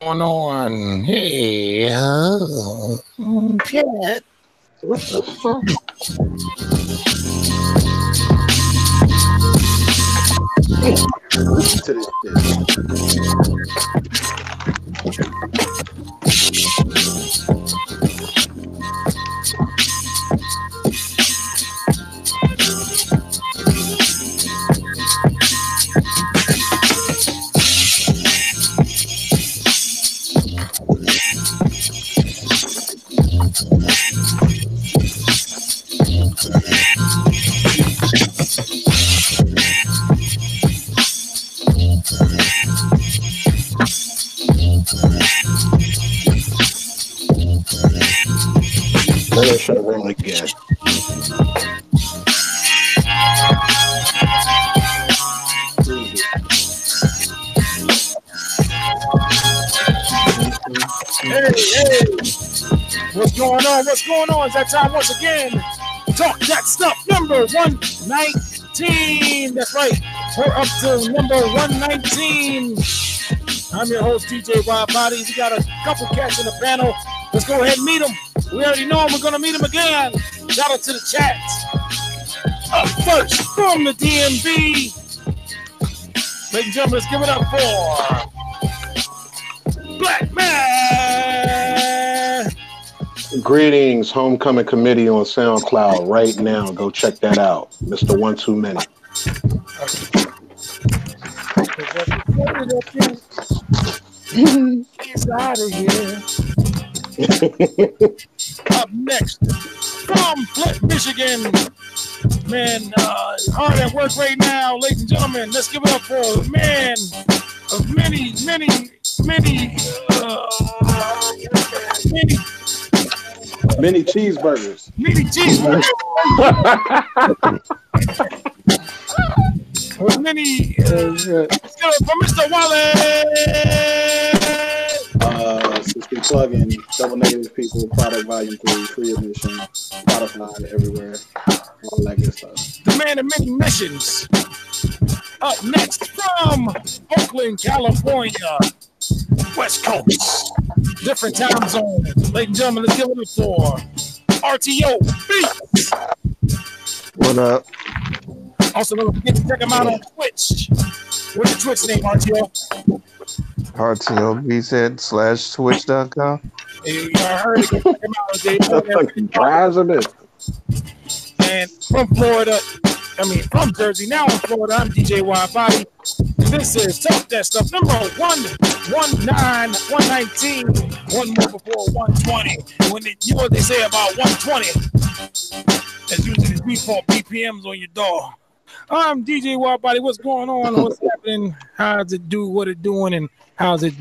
Going on? Hey, Pet. What the fuck? Listen to this Let us show roll again. Hey, what's going on? What's going on? It's that time once again. Talk That Stuff, number 119. That's right. We're up to number 119. I'm your host, DJ WIDEBODY. We got a couple cats in the panel. Let's go ahead and meet them. We already know them. We're going to meet them again. Shout out to the chat. Up first from the DMV. Ladies and gentlemen, let's give it up for Black Man. Greetings, Homecoming Committee on SoundCloud right now. Go check that out. Mr. One Too Many. He's out of here. Up next from Flint, Michigan. Man, hard at work right now, ladies and gentlemen. Let's give it up for a man of many cheeseburgers. Many cheeseburgers. With many for Mr. Wallace. Since we plugging Double Negative People, Product Volume 3, Free Admission, Spotify, everywhere, all that good stuff. The man of many missions. Up next from Oakland, California, West Coast, different time zone. Ladies and gentlemen, let's give it up for RTO Beats. What up? Also, don't forget to check them out on Twitch. What's your Twitch name, RTO? RTOBZ/twitch.com. Hey, y'all heard it. Go check them out. That's fucking dry as a bit. And from Florida, from Jersey, now in Florida, I'm DJ WIDEBODY. This is Talk That Stuff, number 119. One more before 120. And when you know what they say about 120, that's usually the default BPMs on your door. I'm DJ WIDEBODY. What's going on? What's happening? How's it do? What it doing? And how's it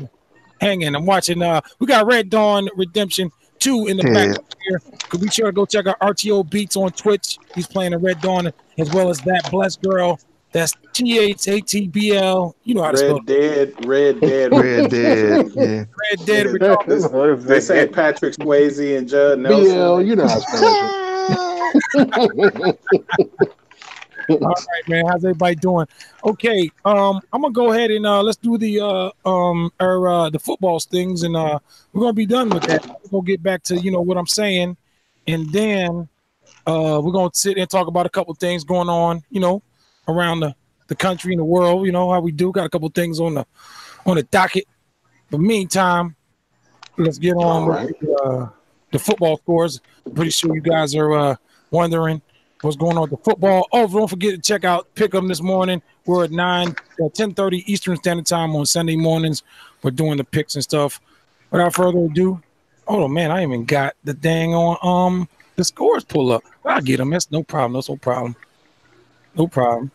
hanging? I'm watching. We got Red Dawn Redemption 2 in the back here. Could be sure to go check out RTO Beats on Twitch. He's playing a Red Dawn as well as That Blessed Girl. That's THATBL. You know how to spell it. Red Dead. Yeah. Red Dead. They say Patrick Swayze and Judd Nelson. BL, you know how to spell it. All right, man. How's everybody doing? Okay, I'm gonna go ahead and let's do the football things, and we're gonna be done with that. We're gonna get back to what I'm saying, and then we're gonna sit and talk about a couple things going on, around the country and the world. You know how we do. Got a couple things on the docket. But meantime, let's get on with the football scores. I'm pretty sure you guys are wondering what's going on with the football. Oh, don't forget to check out Pick'em this morning. We're at 10:30 Eastern Standard Time on Sunday mornings. We're doing the picks and stuff. Without further ado, oh man, I even got the dang on the scores pull up. I'll get them. That's no problem. That's no problem. No problem.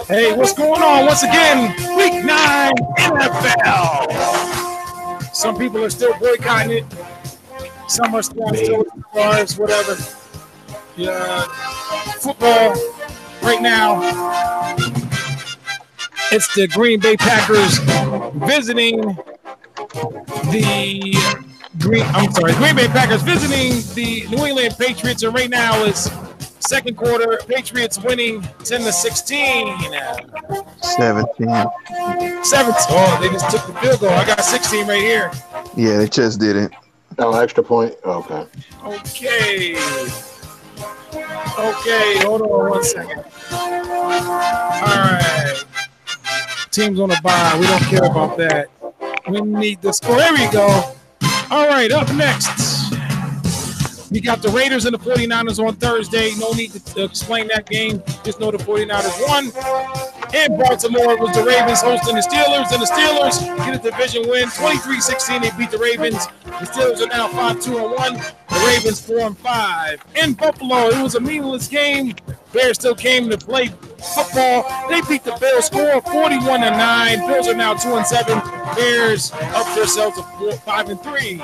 Hey, what's going on? Once again, Week 9 NFL. Some people are still boycotting it. Some are still cars, whatever. Yeah, football right now. It's the Green Bay Packers visiting the Green Bay Packers visiting the New England Patriots, and right now it's second quarter. Patriots winning 10-16. 17. 7. Oh, they just took the field goal. I got 16 right here. Yeah, they just did it. Oh, extra point. Okay. Okay, hold on 1 second. All right. Teams on the bye. We don't care about that. We need the score. There we go. All right, up next. We got the Raiders and the 49ers on Thursday. No need to explain that game. Just know the 49ers won. In Baltimore, it was the Ravens hosting the Steelers, and the Steelers get a division win. 23-16, they beat the Ravens. The Steelers are now 5-2-1. The Ravens 4-5. In Buffalo, it was a meaningless game. Bears still came to play football. They beat the Bills, score 41-9. Bills are now 2-7. Bears up themselves to 5-3.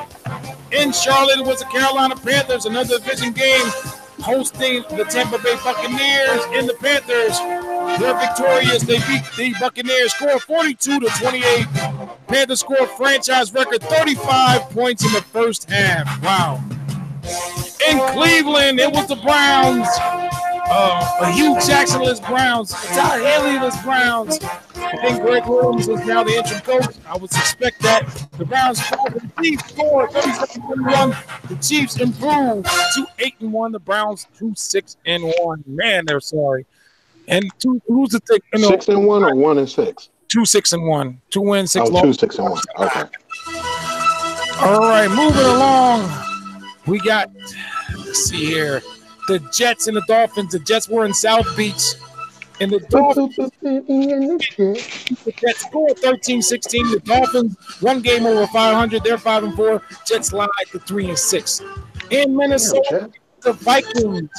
In Charlotte, it was the Carolina Panthers, another division game, hosting the Tampa Bay Buccaneers. And the Panthers, they're victorious. They beat the Buccaneers, score 42-28. Panthers scored franchise record 35 points in the first half. Wow. In Cleveland, it was the Browns. A Hugh Jackson-less Browns, a Ty Haley-less Browns. I think Greg Williams is now the interim coach. I would suspect that. The Browns fall to the Chiefs, score 37-21. The Chiefs improved to 8-1. The Browns 2-6-1. Man, they're sorry. And who's the thing? 6-1 or 1-6? 2-6-1. 2 wins, 6 losses. 2-6-1. Okay. All right, moving along. We got, let's see here, the Jets and the Dolphins. The Jets were in South Beach, and the Dolphins, the Jets scored 13-16. The Dolphins, one game over 500. They're 5-4. Jets lied to 3-6. In Minnesota, the Vikings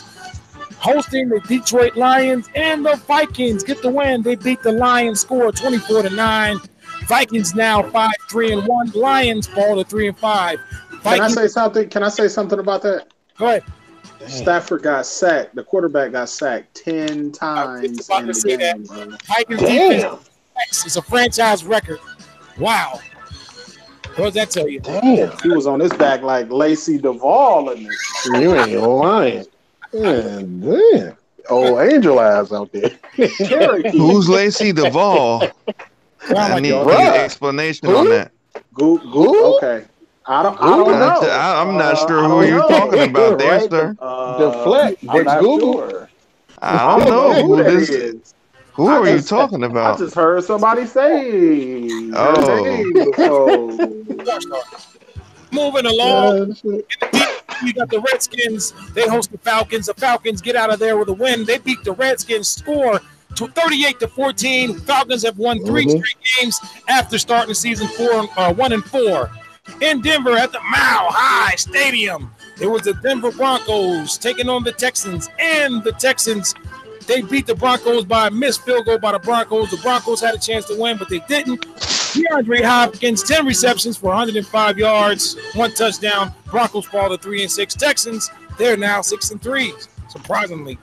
hosting the Detroit Lions, and the Vikings get the win. They beat the Lions, score 24-9. Vikings now 5-3-1. Lions fall to 3-5. Can I say something? Can I say something about that? Go ahead. Stafford got sacked. The quarterback got sacked 10 times in the game, bro. Vikings defense is a franchise record. Wow. What does that tell you? Damn. He was on his back like Lacey Duvall in this. You ain't lying. Damn. Old angel ass out there. Who's Lacey Duvall? I need an explanation on that. Okay. I don't know. I'm not sure who you're talking about there, sir. Deflect. Google. Sure. I don't know who this is. Who are you talking about? I just heard somebody say. Moving along. You got the Redskins. They host the Falcons. The Falcons get out of there with a win. They beat the Redskins, score to 38-14. Falcons have won 3 straight games after starting the season 1-4. In Denver at the Mile High Stadium, it was the Denver Broncos taking on the Texans, and the Texans, they beat the Broncos by a missed field goal by the Broncos. The Broncos had a chance to win, but they didn't. DeAndre Hopkins, 10 receptions for 105 yards, 1 touchdown. Broncos fall to 3-6. Texans, they're now 6-3, surprisingly.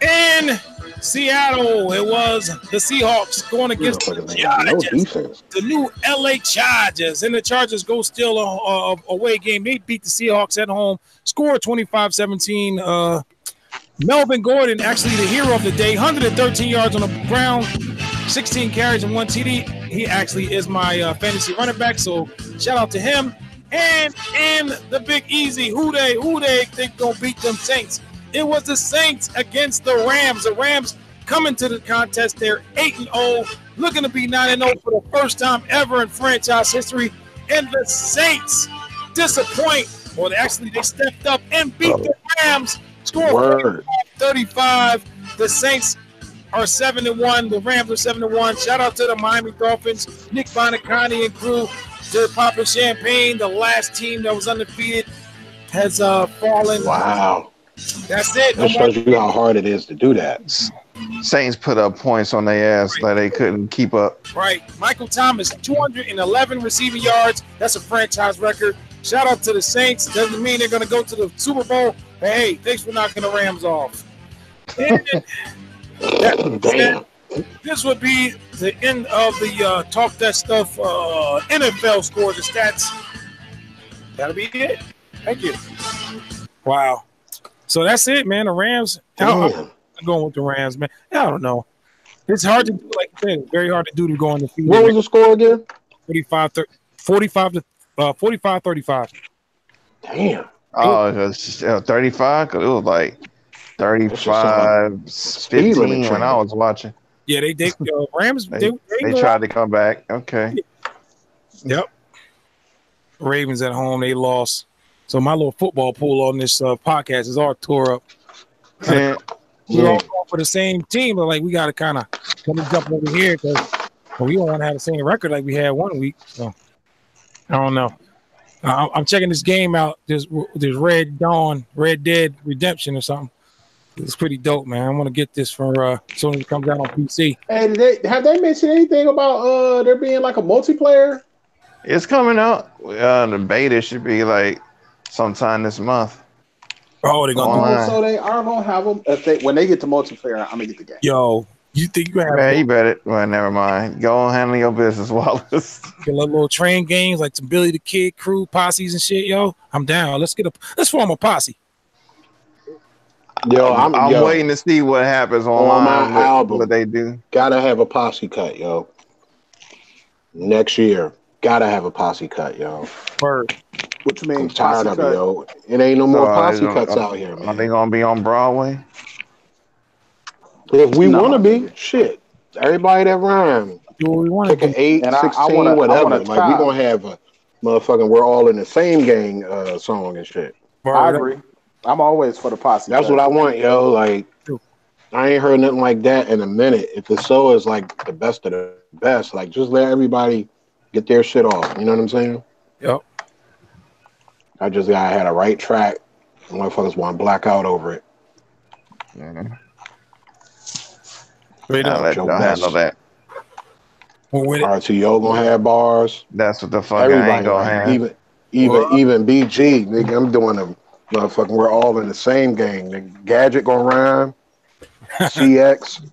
In Seattle, it was the Seahawks going against the Chargers, the new LA Chargers, and the Chargers go still a away game. They beat the Seahawks at home, score 25-17. Melvin Gordon, actually the hero of the day, 113 yards on the ground, 16 carries and 1 TD. He actually is my fantasy running back, so shout out to him. And in the Big Easy, who they think gonna beat them Saints? It was the Saints against the Rams. The Rams coming to the contest. They're 8-0, looking to be 9-0 for the first time ever in franchise history. And the Saints disappoint. Well, actually, they stepped up and beat the Rams. Scored 35. The Saints are 7-1. The Rams are 7-1. Shout out to the Miami Dolphins, Nick Bonacani and crew. They're popping champagne. The last team that was undefeated has fallen. Wow. That's it. That shows you how hard it is to do that. Saints put up points on their ass that they couldn't keep up. Right. Michael Thomas, 211 receiving yards. That's a franchise record. Shout out to the Saints. Doesn't mean they're going to go to the Super Bowl. But hey, thanks for knocking the Rams off. this would be the end of the Talk That Stuff NFL scores and stats. That'll be it. Thank you. Wow. So that's it, man. The Rams. I'm going with the Rams, man. I don't know. It's hard to do, like you said. It's very hard to do to go on the field. What was the score again? 45-35. Damn. Oh, it was 35? Because it was like 35-15 when I was watching. Yeah, they Rams. They tried to come back. Okay. Yep. Ravens at home. They lost. So my little football pool on this podcast is all tore up. We're all going for the same team, but like we got to kind of jump over here because we don't want to have the same record like we had one week. So I don't know. I'm checking this game out. There's Red Dead Redemption or something. It's pretty dope, man. I want to get this for as soon as it comes out on PC. Hey, have they mentioned anything about there being like a multiplayer? It's coming out. The beta should be like sometime this month. Oh, they're gonna so they are gonna have them when they get to multiplayer. I'm gonna get the game. Yo, you think you have? Man, you better. Well, never mind. Go on, handle your business, Wallace. Get little train games like some Billy the Kid crew posses and shit. Yo, I'm down. Let's form a posse. Yo, I'm waiting to see what happens on my album. What they do. Gotta have a posse cut, yo. Next year, gotta have a posse cut, yo. Word. What you mean? I'm tired of it, yo. It ain't no more posse cuts out here, man. Are they gonna be on Broadway? If we want to be, shit. Everybody that rhyme. Do we want to pick an 8, 16, whatever. Like we gonna have a motherfucking "We're All in the Same Gang" song and shit. I agree. I'm always for the posse. That's what I want, yo. Like, I ain't heard nothing like that in a minute. If the show is like the best of the best, like just let everybody get their shit off. You know what I'm saying? Yep. I just gotta have a right track. Motherfuckers want to black out over it. I'll let y'all handle that. RTO gonna have bars. That's what the fuck everybody I ain't gonna have. Even BG, nigga, I'm doing a motherfucking "We're All in the Same Gang." Nigga, Gadget gonna rhyme. CX,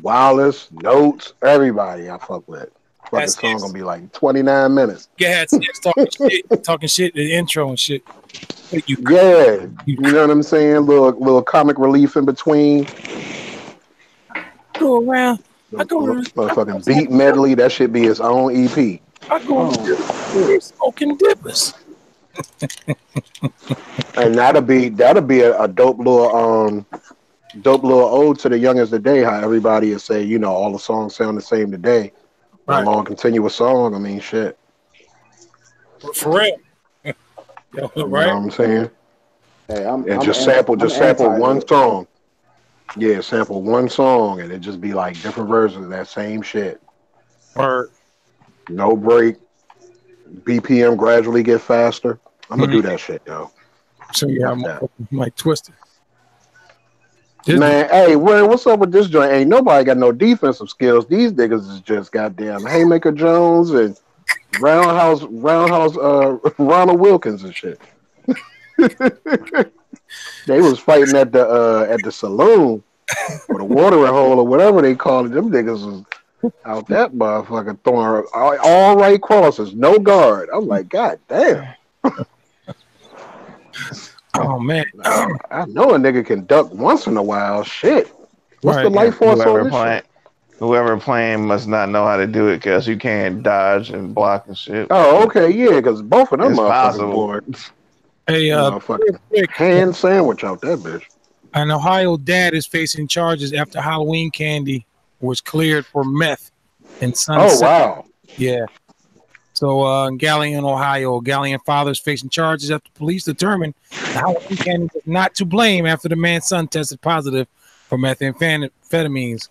Wallace, Notes, everybody I fuck with. Fucking song gonna be like 29 minutes. Yeah, talking shit, the intro and shit. You know what I'm saying? Little comic relief in between. Go around. Motherfucking beat medley. That should be its own EP. I go smoking dippers. And that'll be a dope little ode to the youngest today. How everybody is say, you know, all the songs sound the same today. Right. A long continuous song. I mean, shit. For real. Right. You know what I'm saying? Hey, sample one song. Yeah, sample one song and it just be like different versions of that same shit. Word. No break. BPM gradually get faster. I'm gonna do that shit, yo. So yeah, I'm like twisted. Man, hey, what's up with this joint? Ain't nobody got no defensive skills. These niggas is just goddamn Haymaker Jones and Roundhouse Ronald Wilkins and shit. They was fighting at the saloon or the watering hole or whatever they call it. Them niggas was out that motherfucker throwing all right crosses, no guard. I'm like, God damn. Oh man, I know a nigga can duck once in a while. Shit, what's the life force on this shit? Whoever playing must not know how to do it because you can't dodge and block and shit. Oh, okay, yeah, because both of them motherfucking boards. Hey, hand sandwich out that bitch. An Ohio dad is facing charges after Halloween candy was cleared for meth in Sunset. Oh wow, yeah. So in Galion, Ohio, Galion father is facing charges after police determined the Halloween candy was not to blame after the man's son tested positive for methamphetamines.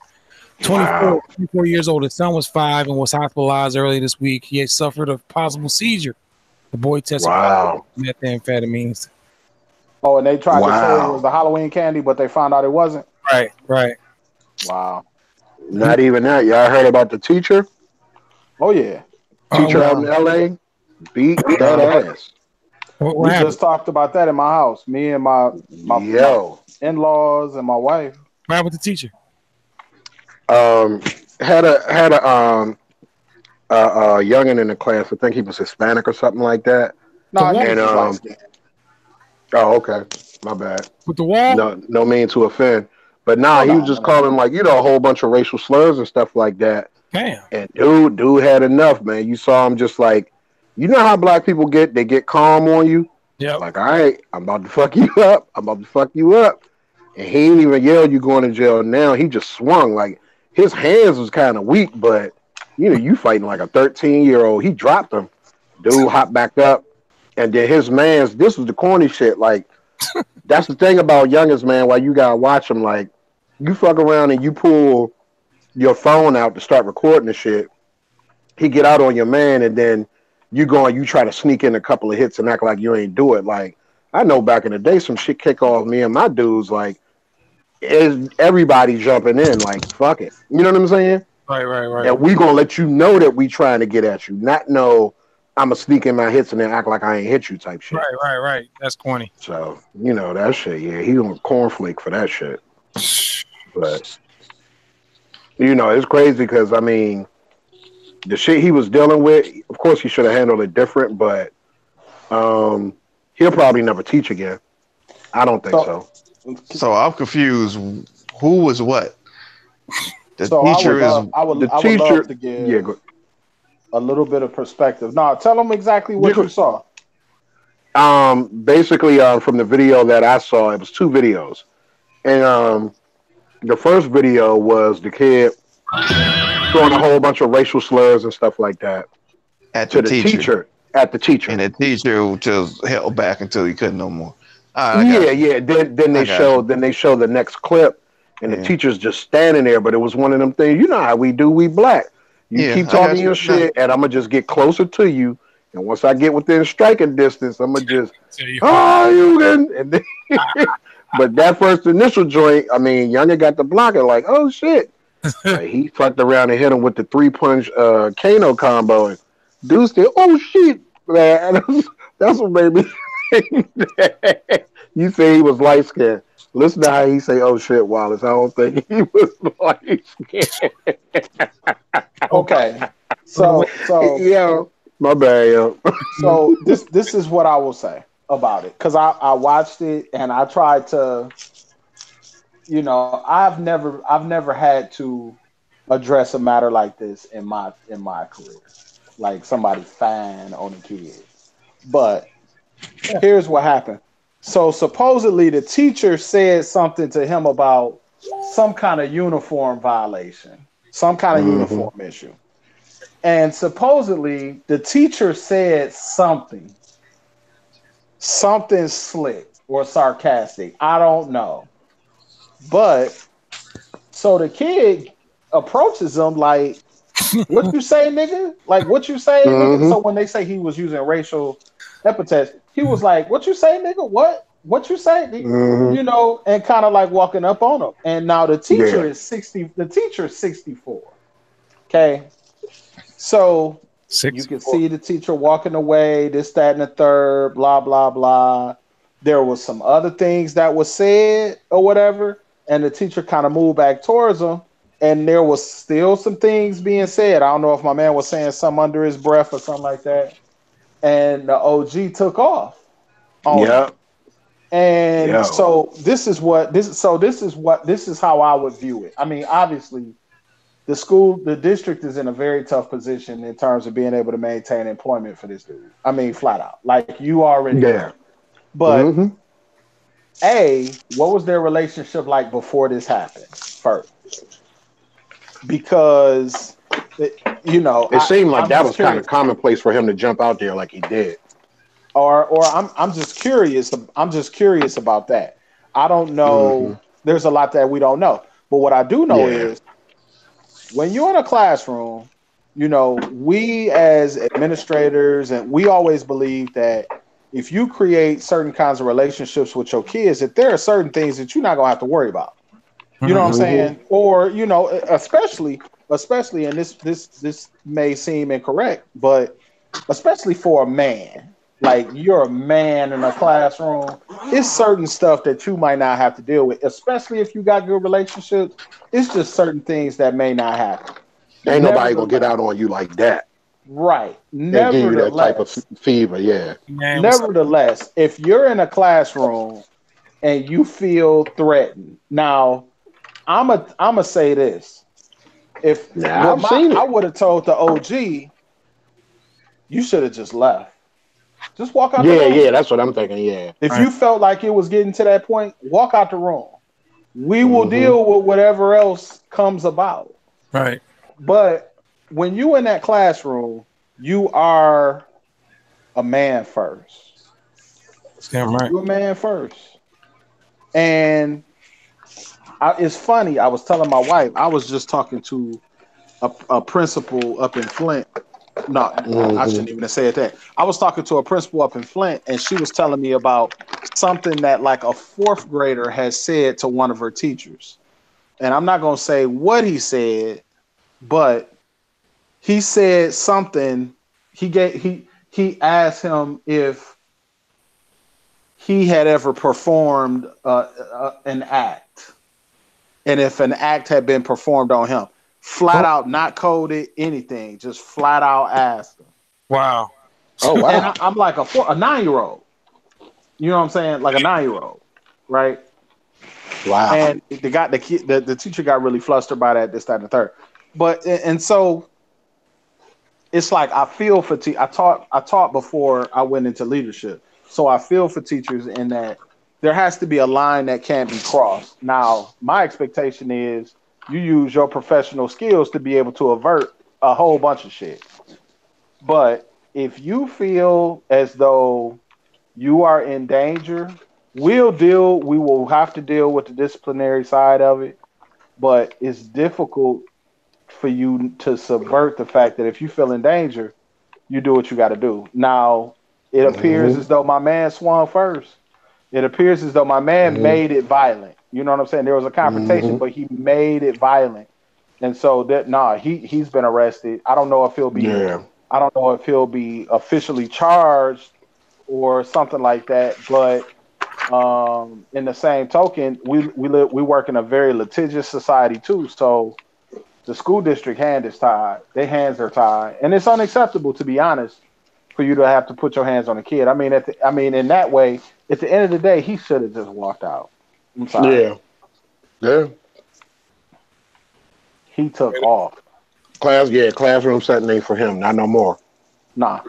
24 years old. His son was 5 and was hospitalized early this week. He had suffered a possible seizure. The boy tested positive for methamphetamines. Oh, and they tried to say it was the Halloween candy, but they found out it wasn't. Right. Wow. Not even that. Y'all heard about the teacher? Oh yeah. Teacher out in LA beat that ass. We just talked about that in my house. Me and my in-laws and my wife. What happened with the teacher? Had a youngin in the class. I think he was Hispanic or something like that. No, he And was light skinned. oh, okay, my bad. With the wall? No mean to offend, but nah, Oh, he no, was just no. calling like a whole bunch of racial slurs and stuff like that. Damn. And dude had enough, man. You saw him just like, you know how black people get? They get calm on you. Yep. Like, all right, I'm about to fuck you up. I'm about to fuck you up. And he didn't even yell, "You going to jail now?" He just swung. Like his hands was kind of weak, but you fighting like a 13-year-old. He dropped him. Dude hopped back up, and then his man's. This was the corny shit. Like that's the thing about youngest man. Why you gotta watch him. Like you fuck around and you pull your phone out to start recording the shit. He get out on your man, and then you try to sneak in a couple of hits and act like you ain't do it. Like I know back in the day, some shit kick off me and my dudes. Like is everybody jumping in? Like fuck it, you know what I'm saying? Right. And we gonna let you know that we trying to get at you, not know I'm gonna sneak in my hits and then act like I ain't hit you type shit. Right. That's corny. So that shit. Yeah, he on cornflake for that shit. But it's crazy because I mean, the shit he was dealing with. Of course, he should have handled it different, but he'll probably never teach again. I don't think so. So I'm confused. Who was what? The teacher I would love to give a little bit of perspective. No, tell them exactly what you saw. Basically, from the video that I saw, it was 2 videos, and the first video was the kid throwing a whole bunch of racial slurs and stuff like that to the teacher. At the teacher, and the teacher just held back until he couldn't no more. Yeah. Then they show the next clip, and the teacher's just standing there. But it was one of them things. You know how we do. We black. You keep talking your shit, and I'm gonna just get closer to you. And once I get within striking distance, I'm gonna just you can. And then, but that first initial joint, I mean, Younger got the blocker like, oh shit. Like, he fucked around and hit him with the 3-punch Kano combo. And dude said, oh shit, man. That's what made me think that. You say he was light skinned. Listen to how he say, oh shit, Wallace. I don't think he was light skinned. Okay. So yeah, my bad, yo. So this is what I will say about it. Because I watched it and I tried to, I've never had to address a matter like this in my career. Like somebody fan on the kids. But here's what happened. So supposedly the teacher said something to him about some kind of uniform violation, some kind of uniform issue. And supposedly the teacher said something slick or sarcastic. I don't know. But so the kid approaches him like, what you say, nigga? Like, what you say, nigga? So when they say he was using racial epithets, he was like, what you say, nigga? What you say? And kind of like walking up on him. And now the teacher is 60. The teacher is 64. Okay. So you can see the teacher walking away, this, that, and the third, blah, blah, blah. There was some other things that was said or whatever. And the teacher kind of moved back towards him. And there was still some things being said. I don't know if my man was saying something under his breath or something like that. And the OG took off. Yeah. And so this is how I would view it. I mean, obviously, the district is in a very tough position in terms of being able to maintain employment for this dude. I mean, flat out, like you already know. But what was their relationship like before this happened first? Because it seemed like that was kind of commonplace for him to jump out there like he did. Or I'm just curious. I'm just curious about that. I don't know. There's a lot that we don't know. But what I do know is when you're in a classroom, we as administrators, and we always believe that if you create certain kinds of relationships with your kids, that there are certain things that you're not going to have to worry about. You know what I'm saying? Or, especially, and this may seem incorrect, but especially for a man, like you're a man in a classroom, it's certain stuff that you might not have to deal with, especially if you got good relationships. It's just certain things that may not happen. Ain't nobody gonna get Nevertheless, out on you like that right. and give you that type of Nevertheless, fever. Yeah. Man, what's up? nevertheless, if you're in a classroom and you feel threatened, now I'm a say this. If Nah, what I've seen I it. would have told the OG, you should have just left. Just walk out the Yeah, room. yeah, that's what I'm thinking. Yeah. If Right. you felt like it was getting to that point, walk out the room. We will Mm-hmm. deal with whatever else comes about. Right. But when you in that classroom, you are a man first. Damn right. You're a man first. And it's funny. I was telling my wife, I was just talking to a principal up in Flint. No, I Mm-hmm. shouldn't even have said that. I was talking to a principal up in Flint, and she was telling me about something that like a fourth grader has said to one of her teachers. And I'm not going to say what he said, but he said something. He asked him if he had ever performed an act, and if an act had been performed on him. Flat out, not coded, anything, just flat out asked him. Wow. Oh And wow. I'm like a 9-year-old. You know what I'm saying? Like a 9-year-old, right? Wow. And the teacher got really flustered by that, this, that, and the third. But and so it's like I feel for I taught before I went into leadership, so I feel for teachers in that there has to be a line that can't be crossed. Now, my expectation is you use your professional skills to be able to avert a whole bunch of shit. But if you feel as though you are in danger, we will have to deal with the disciplinary side of it, but it's difficult for you to subvert the fact that if you feel in danger, you do what you got to do. Now, it appears Mm-hmm. as though my man swung first. It appears as though my man Mm-hmm. made it violent. You know what I'm saying? There was a confrontation, Mm-hmm. but he made it violent. And so he's been arrested. Yeah. I don't know if he'll be officially charged or something like that. But in the same token, we work in a very litigious society too. So the school district hand is tied. Their hands are tied, and it's unacceptable, to be honest, for you to have to put your hands on a kid. I mean, in that way, at the end of the day, he should have just walked out. I'm sorry. Yeah. Yeah. He took off. Classroom setting ain't for him. Not no more. Nah,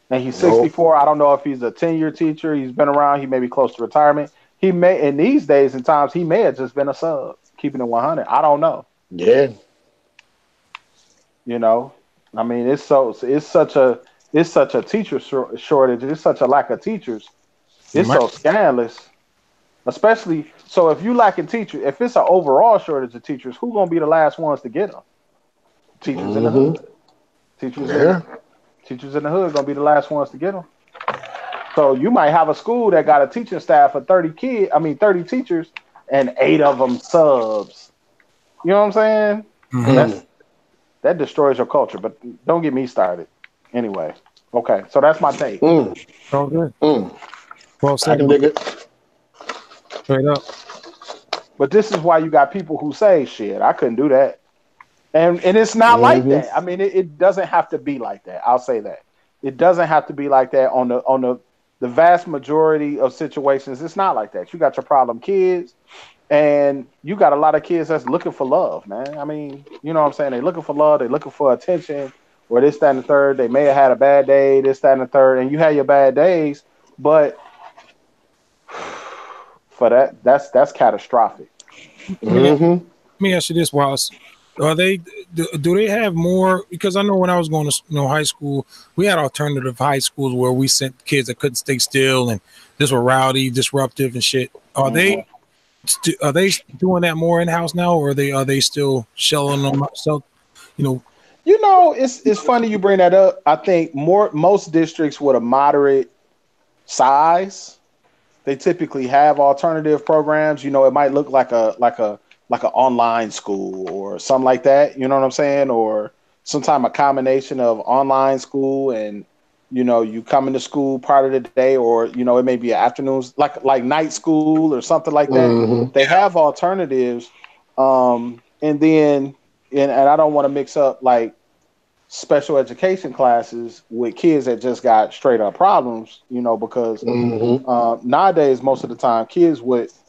And he's Nope. 64. I don't know if he's a 10-year teacher. He's been around. He may be close to retirement. He may, in these days and times, he may have just been a sub, keeping it 100. I don't know. Yeah. You know, I mean, it's such a teacher shortage. It's such a lack of teachers. It's so scandalous. Especially so if you lacking teachers, if it's an overall shortage of teachers, who gonna be the last ones to get them? Teachers in the Mm-hmm. hood. Teachers Yeah. in the hood gonna be the last ones to get them. So you might have a school that got a teaching staff of 30 teachers, and 8 of them subs. You know what I'm saying? Mm-hmm. That destroys your culture. But don't get me started. Anyway, okay. So that's my take. Mm. All good. Mm. Well I said. can dig it. Straight up. But this is why you got people who say, "Shit, I couldn't do that," and it's not like Mm-hmm. that. I mean, it doesn't have to be like that. I'll say that it doesn't have to be like that on the vast majority of situations. It's not like that. You got your problem kids, and you got a lot of kids that's looking for love, man. I mean, you know what I'm saying? They're looking for love. They're looking for attention, or this, that, and the third. They may have had a bad day, this, that, and the third, and you had your bad days, but for that's catastrophic. Mm-hmm. Let me ask you this, Wallace. Are they do they have more? Because I know when I was going to high school, we had alternative high schools where we sent kids that couldn't stay still and just were rowdy, disruptive, and shit. Are they doing that more in house now, or are they still shelling them? So, you know, You know, it's funny you bring that up. I think most districts with a moderate size, they typically have alternative programs. You know, it might look like an online school or something like that. You know what I'm saying? Or sometime a combination of online school and You come into school part of the day, or it may be afternoons, like night school or something like that. They have alternatives, and then and I don't want to mix up like special education classes with kids that just got straight up problems, because nowadays most of the time kids with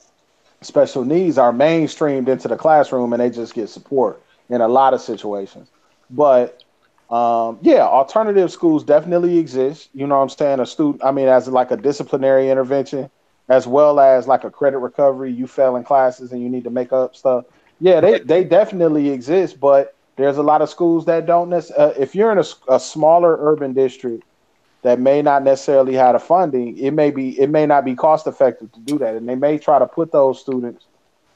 special needs are mainstreamed into the classroom and they just get support in a lot of situations. But yeah, alternative schools definitely exist. You know what I'm saying? As like a disciplinary intervention, as well as like a credit recovery. You fail in classes and you need to make up stuff. Yeah, they definitely exist, but there's a lot of schools that don't necessarily. If you're in a smaller urban district that may not necessarily have the funding, it may not be cost effective to do that, and they may try to put those students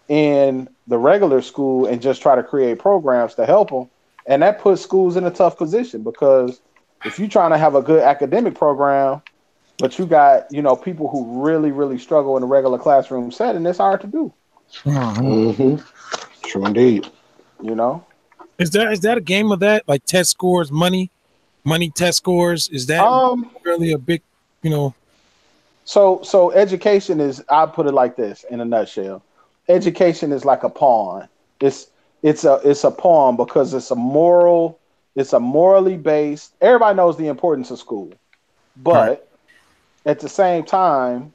in the regular school and just try to create programs to help them. And that puts schools in a tough position, because if you're trying to have a good academic program, but you got, people who really, really struggle in a regular classroom setting, it's hard to do. True indeed. Is that a game of that? Like test scores, money test scores? Is that really a big, So education is, I put it like this in a nutshell. Education is like a pawn. It's a pawn because it's a morally based. Everybody knows the importance of school, but at the same time,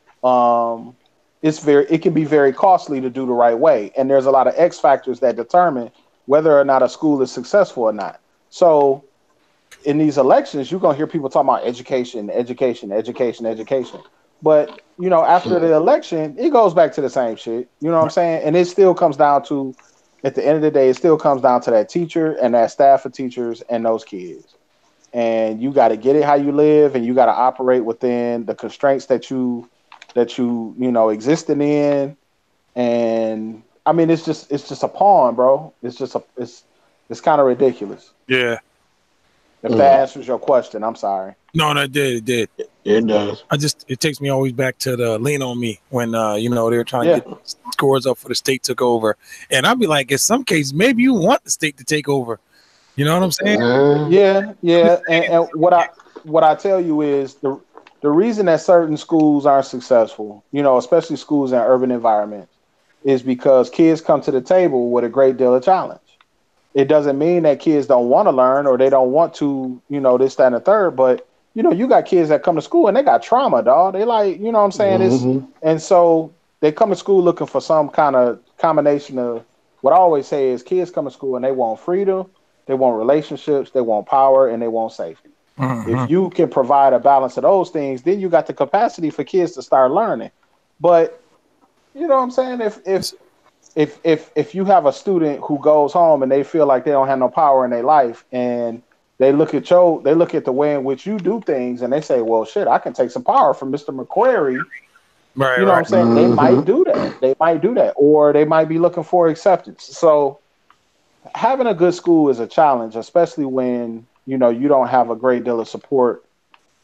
it can be very costly to do the right way, and there's a lot of X factors that determine whether or not a school is successful or not. So in these elections, you're gonna hear people talking about education, education, education, education. But after the election, it goes back to the same shit. You know what I'm saying? And it still comes down to, at the end of the day, it still comes down to that teacher and that staff of teachers and those kids. And you got to get it how you live, and you got to operate within the constraints that you existing in. And I mean, it's just a pawn, bro. It's kind of ridiculous. Yeah. If that answers your question, I'm sorry. No, that did. It did. It does. It takes me always back to the Lean on Me when they were trying to get scores up for the state took over, and I'd be like, in some cases, maybe you want the state to take over. You know what I'm saying? Yeah. And what I tell you is the reason that certain schools aren't successful, especially schools in urban environments, is because kids come to the table with a great deal of challenge. It doesn't mean that kids don't want to learn or they don't want to, this, that, and the third. But, you got kids that come to school and they got trauma, dog. They like, you know what I'm saying? And so they come to school looking for some kind of combination of, what I always say is, kids come to school and they want freedom, they want relationships, they want power, and they want safety. If you can provide a balance of those things, then you got the capacity for kids to start learning. But, you know what I'm saying? If you have a student who goes home and they feel like they don't have no power in their life, and they look at the way in which you do things, and they say, well, shit, I can take some power from Mr. McQuarrie. Right, what I'm saying? They might do that. Or they might be looking for acceptance. So having a good school is a challenge, especially when, you don't have a great deal of support,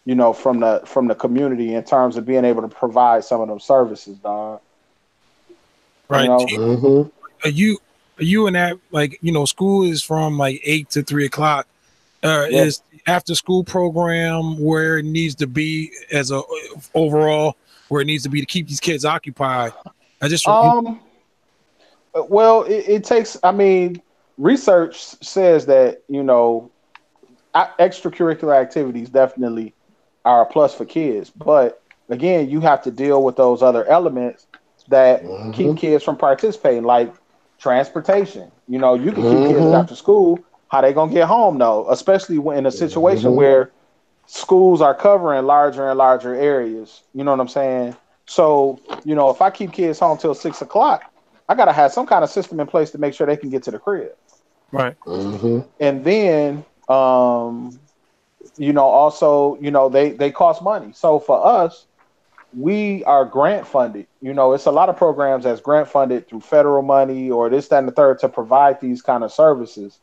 from the community in terms of being able to provide some of those services, dog. Right. Are you in that, like, school is from like 8 to 3 o'clock. Is after school program where it needs to be as a overall, where it needs to be to keep these kids occupied? Well, it takes, research says that, extracurricular activities definitely are a plus for kids. But again, you have to deal with those other elements that keep kids from participating, like transportation. You can keep kids after school. How they gonna get home though? Especially when in a situation where schools are covering larger and larger areas. You know what I'm saying? So, if I keep kids home till 6 o'clock, I gotta have some kind of system in place to make sure they can get to the crib. Right. And then, also, they cost money. So for us, we are grant funded. It's a lot of programs that's grant funded through federal money or this, that, and the third to provide these kind of services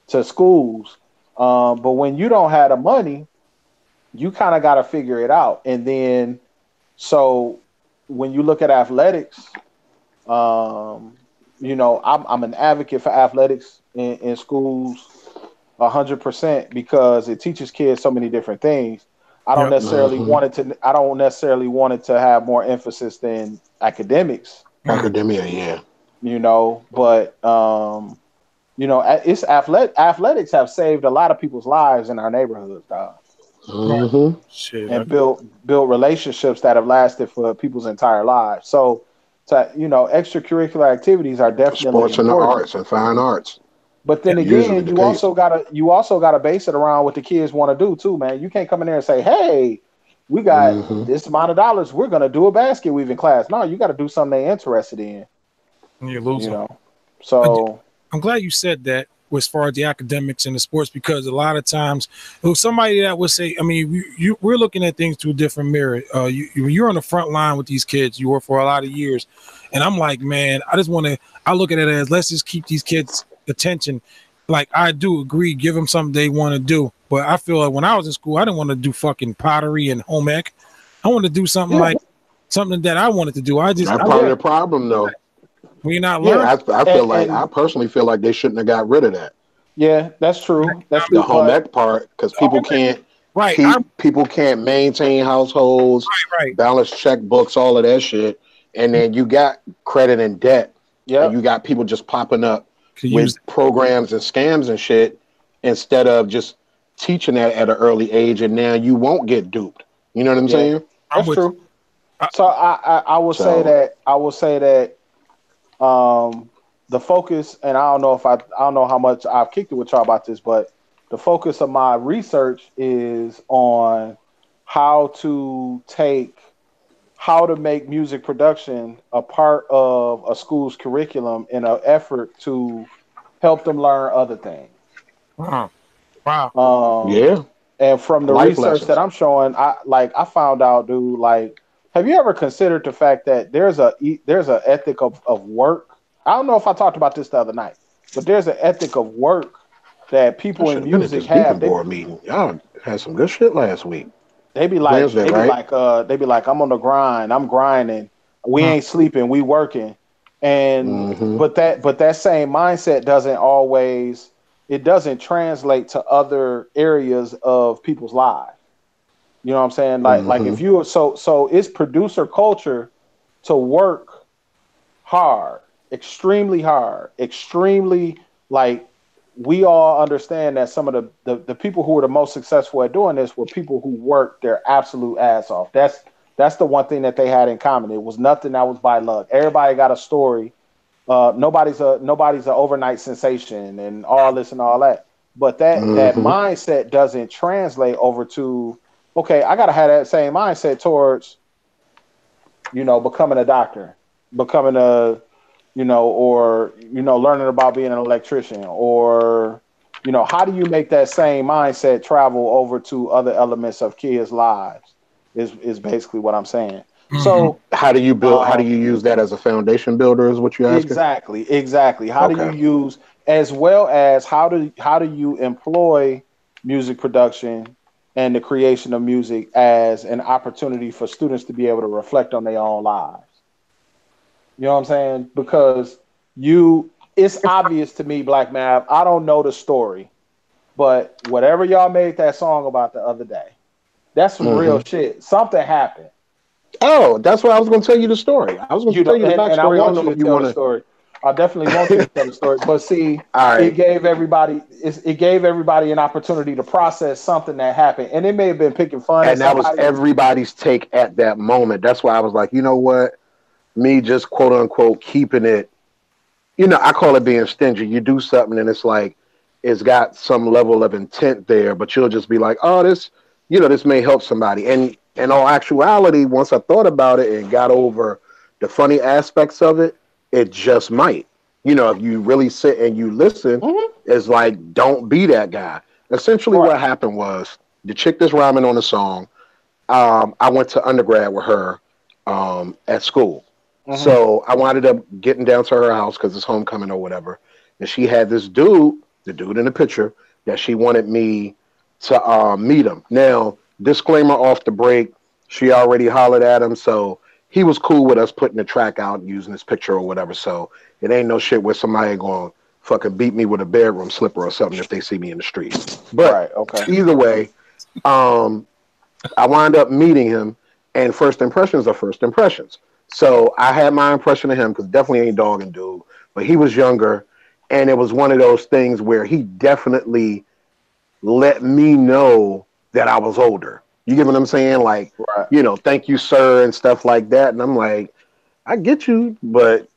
to schools. But when you don't have the money, you kind of got to figure it out. And then, so when you look at athletics, I'm an advocate for athletics in schools 100% because it teaches kids so many different things. I don't necessarily want it to. I don't necessarily want it to have more emphasis than academics. Academia, yeah. You know, but it's athletics have saved a lot of people's lives in our neighborhoods, dog. Mm-hmm. And built relationships that have lasted for people's entire lives. So, extracurricular activities are definitely Sports and the important. arts and fine arts. But then again, you also gotta base it around what the kids want to do too, man. You can't come in there and say, "Hey, we got this amount of dollars. We're gonna do a basket weaving class." No, you got to do something they're interested in. You're losing. You know, so I'm glad you said that as far as the academics and the sports, because a lot of times it was somebody that would say, I mean, we're looking at things through a different mirror. You're on the front line with these kids. You were for a lot of years. And I'm like, man, I look at it as, let's just keep these kids' attention. Like, I do agree, give them something they want to do. But I feel like when I was in school, I didn't want to do fucking pottery and home ec. I wanted to do something like something that I wanted to do. That's part of the problem, though. We're not learning. I personally feel like they shouldn't have got rid of that. Yeah, that's true. That's the home ec part, because people can't people can't maintain households, balance checkbooks, all of that shit, and then you got credit and debt, and you got people just popping up with programs and scams and shit instead of just teaching that at an early age, and now you won't get duped. You know what I'm saying? That's true. So I will say that the focus, and I don't know how much I've kicked it with y'all about this, but the focus of my research is on how to make music production a part of a school's curriculum in an effort to help them learn other things. Wow. And from the research that I'm showing, I found out, dude, like, have you ever considered the fact that there's an ethic of work? I don't know if I talked about this the other night, but there's an ethic of work that people in music have. Board meeting. Y'all had some good shit last week. They be like, I'm on the grind. I'm grinding. We ain't sleeping. We working. And but that same mindset doesn't translate to other areas of people's lives. You know what I'm saying? Like if you so it's producer culture to work hard, extremely, like, we all understand that some of the people who were the most successful at doing this were people who worked their absolute ass off. That's the one thing that they had in common. It was nothing that was by luck. Everybody got a story. Nobody's an overnight sensation and all this and all that. But that mindset doesn't translate over to, okay, I gotta have that same mindset towards, becoming a doctor, becoming a, or learning about being an electrician, or how do you make that same mindset travel over to other elements of kids' lives? Is basically what I'm saying. So how do you build? How do you use that as a foundation builder? Is what you're asking? Exactly. How do you use, as well as how do you employ music production and the creation of music as an opportunity for students to be able to reflect on their own lives? You know what I'm saying? Because it's obvious to me, Black Mav, I don't know the story, but whatever y'all made that song about the other day, that's some real shit. Something happened. Oh, that's why I was going to tell you the story. I was going to tell you the backstory. And I want you to tell the story. I definitely want you to tell the story. But see, it gave everybody an opportunity to process something that happened. And it may have been picking fun. And that was everybody's take at that moment. That's why I was like, you know what? Me just quote unquote keeping it, I call it being stingy. You do something and it's like, it's got some level of intent there, but you'll just be like, oh, this may help somebody. And in all actuality, once I thought about it and got over the funny aspects of it, it just might. If you really sit and you listen, it's like, don't be that guy. Essentially what happened was the chick that's rhyming on the song, I went to undergrad with her at school. So I wound up getting down to her house because it's homecoming or whatever. And she had this dude, the dude in the picture, that she wanted me to meet him. Now, disclaimer off the break, she already hollered at him, so he was cool with us putting the track out and using this picture or whatever. So it ain't no shit where somebody going to fucking beat me with a bedroom slipper or something if they see me in the street. But either way, I wound up meeting him, and first impressions are first impressions. So I had my impression of him because definitely ain't dogging dude, but he was younger, and it was one of those things where he definitely let me know that I was older. You get what I'm saying? Like, Right. Thank you, sir, and stuff like that. And I'm like, I get you, but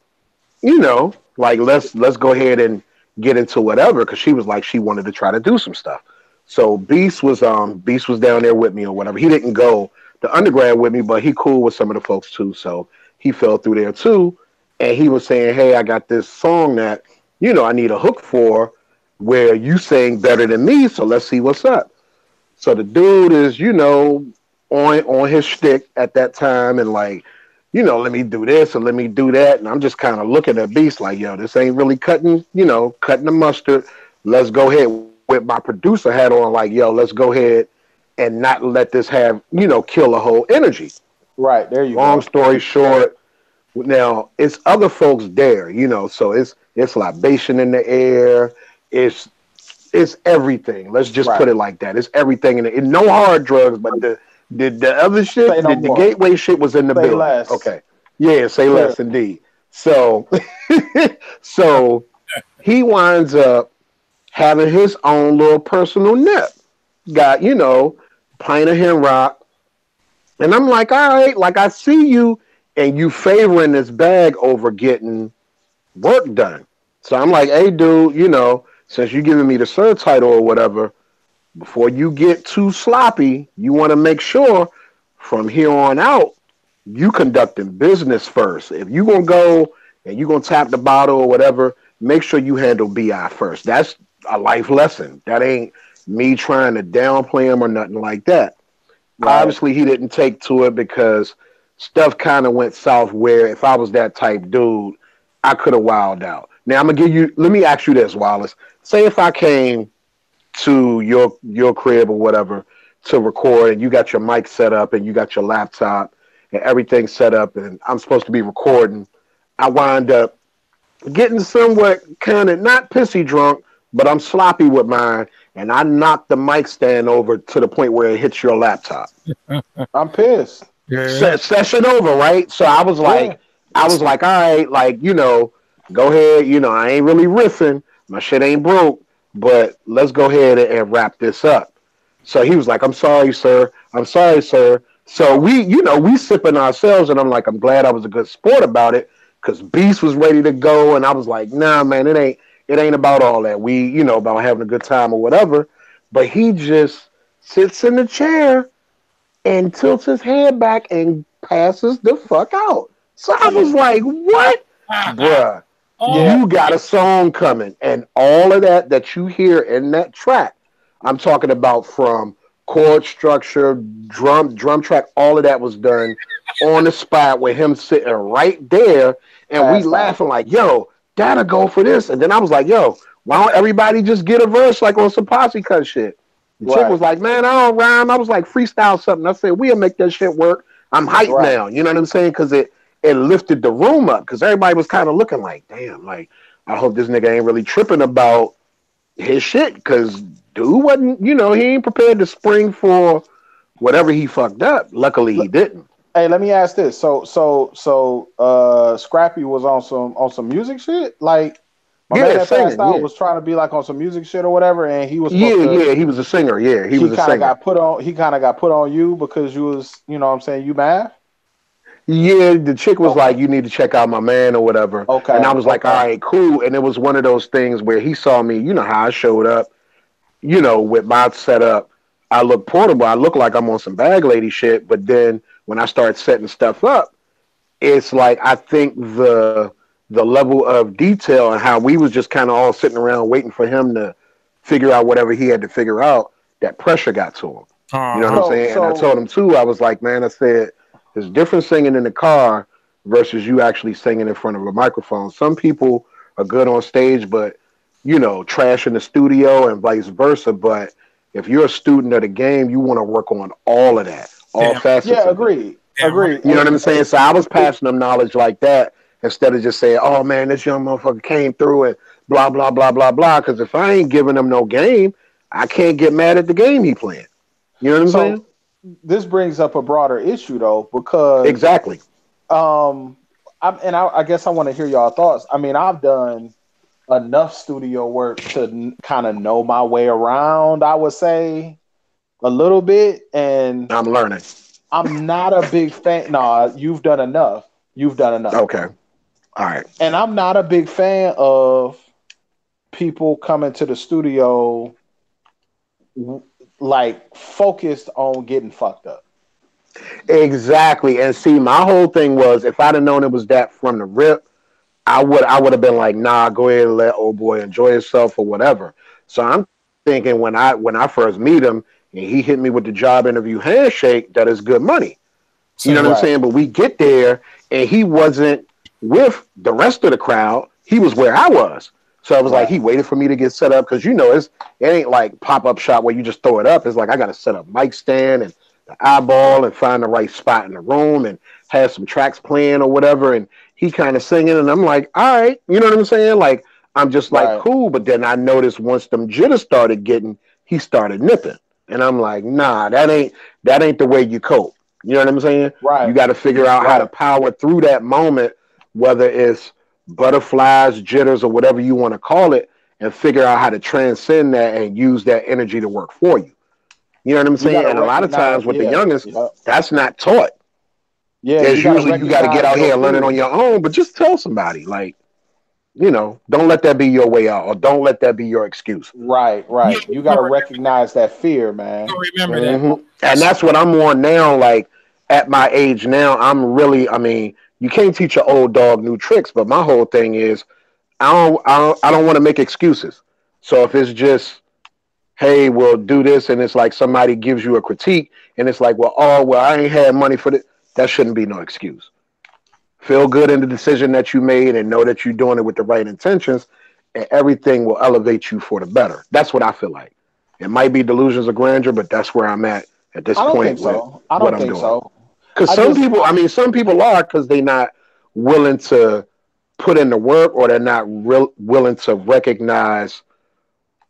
like let's go ahead and get into whatever, because she was like she wanted to try to do some stuff. So Beast was down there with me or whatever. He didn't go to undergrad with me, but he cool with some of the folks too. So he fell through there too. And he was saying, hey, I got this song that, I need a hook for where you sing better than me. So let's see what's up. So the dude is, on his shtick at that time and like, let me do this and let me do that. And I'm just kind of looking at Beast like, yo, this ain't really cutting the mustard. Let's go ahead with my producer hat on, like, yo, let's go ahead and not let this have, kill the whole energy. Right. There you go. Long story short, now it's other folks there, so it's libation in the air. It's everything. Let's just put it like that. It's everything in it. No hard drugs, but the other shit, the gateway shit was in the building. Less. Okay. Yeah, say less indeed. So so he winds up having his own little personal nip. Got, pint of hen rock. And I'm like, all right, like I see you and you favoring this bag over getting work done. So I'm like, hey dude, since you're giving me the sir title or whatever, before you get too sloppy, you want to make sure from here on out, you conducting business first. If you're going to go and you're going to tap the bottle or whatever, make sure you handle BI first. That's a life lesson. That ain't me trying to downplay him or nothing like that. Right. Obviously, he didn't take to it because stuff kind of went south where if I was that type dude, I could have wilded out. Now, let me ask you this, Wallace. Say if I came to your crib or whatever to record and you got your mic set up and you got your laptop and everything set up and I'm supposed to be recording, I wind up getting somewhat kind of not pissy drunk, but I'm sloppy with mine and I knock the mic stand over to the point where it hits your laptop. I'm pissed. Yeah. Session over, right? So I was like, all right, like, go ahead. I ain't really riffing. My shit ain't broke, but let's go ahead and wrap this up. So he was like, I'm sorry, sir. I'm sorry, sir. So we sipping ourselves, and I'm like, I'm glad I was a good sport about it, because Beast was ready to go, and I was like, nah, man, it ain't about all that. We, about having a good time or whatever. But he just sits in the chair and tilts his head back and passes the fuck out. So I was like, what? Bruh, you got a song coming. And all of that you hear in that track, I'm talking about from chord structure, drum track, all of that was done on the spot with him sitting right there. And we laughing like, yo, that'll go for this. And then I was like, yo, why don't everybody just get a verse like on some posse cut shit? The chick was like, man, I don't rhyme. I was like, freestyle something. I said, we'll make that shit work. I'm hyped now. You know what I'm saying? Because it lifted the room up. Because everybody was kind of looking like, damn, like, I hope this nigga ain't really tripping about his shit. Because dude wasn't, he ain't prepared to spring for whatever he fucked up. Luckily, he didn't. Hey, let me ask this. So, Scrappy was on some music shit? Like, my man that passed out was trying to be like on some music shit or whatever, and he was he was a singer. Yeah, he was a singer. He kind of got put on you because you was, what I'm saying, you mad? Yeah, the chick was like, you need to check out my man or whatever. Okay. And I was like, all right, cool. And it was one of those things where he saw me, how I showed up, with my setup. I look portable. I look like I'm on some bag lady shit. But then when I start setting stuff up, it's like I think the level of detail and how we was just kind of all sitting around waiting for him to figure out whatever he had to figure out, that pressure got to him. You know what I'm saying? And I told him too, I was like, man, I said, there's different singing in the car versus you actually singing in front of a microphone. Some people are good on stage, but, trash in the studio and vice versa. But if you're a student of the game, you want to work on all of that, all facets. Yeah, agreed. Agreed. You know what I'm saying? So I was passing them knowledge like that instead of just saying, oh, man, this young motherfucker came through and blah, blah, blah, blah, blah. Because if I ain't giving him no game, I can't get mad at the game he playing. You know what I'm saying? this brings up a broader issue though, because Exactly. I guess I want to hear y'all thoughts. I mean, I've done enough studio work to kind of know my way around, I would say a little bit, and I'm learning. I'm not a big fan. No, you've done enough. You've done enough. Okay. All right. And I'm not a big fan of people coming to the studio like focused on getting fucked up. Exactly. And see, my whole thing was if I'd have known it was that from the rip, I would have been like, nah, go ahead and let old boy enjoy himself or whatever. So I'm thinking when I first meet him and he hit me with the job interview handshake, that is good money. You know So what I'm Right. saying? But we get there and he wasn't with the rest of the crowd. He was where I was. So I was like, Right. he waited for me to get set up because it ain't like pop up shop where you just throw it up. It's like I got to set up mic stand and the eyeball and find the right spot in the room and have some tracks playing or whatever. And he kind of singing and I'm like, all right, you know what I'm saying? Like I'm just like Right. cool. But then I noticed once them jitters started getting, he started nipping, and I'm like, nah, that ain't the way you cope. You know what I'm saying? You Right. got to figure out how to Right. power through that moment, whether it's butterflies, jitters, or whatever you want to call it, and figure out how to transcend that and use that energy to work for you. You know what I'm You got saying? to And a lot of recognize, times with the yeah. youngest, Yeah. that's not taught. Yeah, you It's got to usually you got to get recognize out your here and learn it on fear. your own, but just tell somebody, like, don't let that be your way out or don't let that be your excuse. Right, yeah, right. You got to recognize that fear, man. remember that. And that's what I'm on now. Like at my age now, I mean, you can't teach an old dog new tricks, but my whole thing is I don't want to make excuses. So if it's just, hey, we'll do this, and it's like somebody gives you a critique, and it's like, well, I ain't had money for this. That shouldn't be no excuse. Feel good in the decision that you made, and know that you're doing it with the right intentions, and everything will elevate you for the better. That's what I feel like. It might be delusions of grandeur, but that's where I'm at this I don't think point with so. I what don't I'm think doing. so. Because I just, some people are because they're not willing to put in the work, or they're not willing to recognize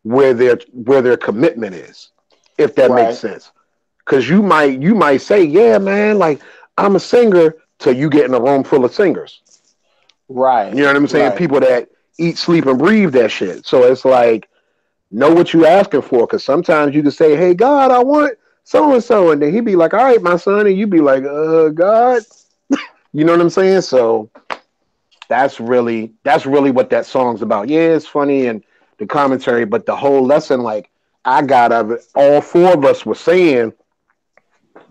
where their commitment is, if that makes right, sense. Because you might say, yeah, man, like I'm a singer, till you get in a room full of singers. You right, know what I'm saying? right, People that eat, sleep, and breathe that shit. So it's like, know what you asking for, because sometimes you can say, hey, God, I want so and so, and then he'd be like, all right, my son, and you'd be like, God, you know what I'm saying? So that's really what that song's about. Yeah, it's funny and the commentary, but the whole lesson, like I got of it, all four of us were saying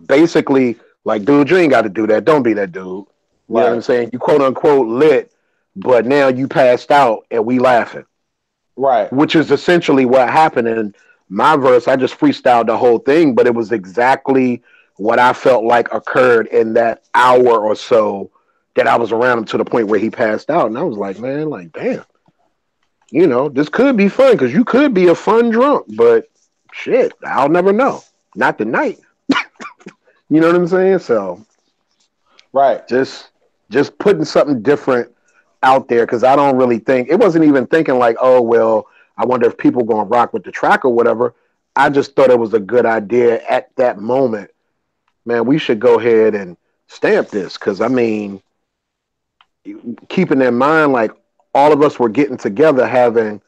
basically, like, dude, you ain't got to do that. Don't be that dude. You know what I'm right, saying? You quote unquote lit, but now you passed out and we laughing, right. which is essentially what happened in my verse. I just freestyled the whole thing, but it was exactly what I felt like occurred in that hour or so that I was around him, to the point where he passed out. And I was like, man, like, damn, this could be fun because you could be a fun drunk, but shit, I'll never know. Not tonight. You know what I'm saying? So Right. just just putting something different out there, because I don't really think it wasn't even thinking like, oh well, I wonder if people gonna rock with the track or whatever. I just thought it was a good idea at that moment. Man, we should go ahead and stamp this, because I mean, keeping in mind, like, all of us were getting together, having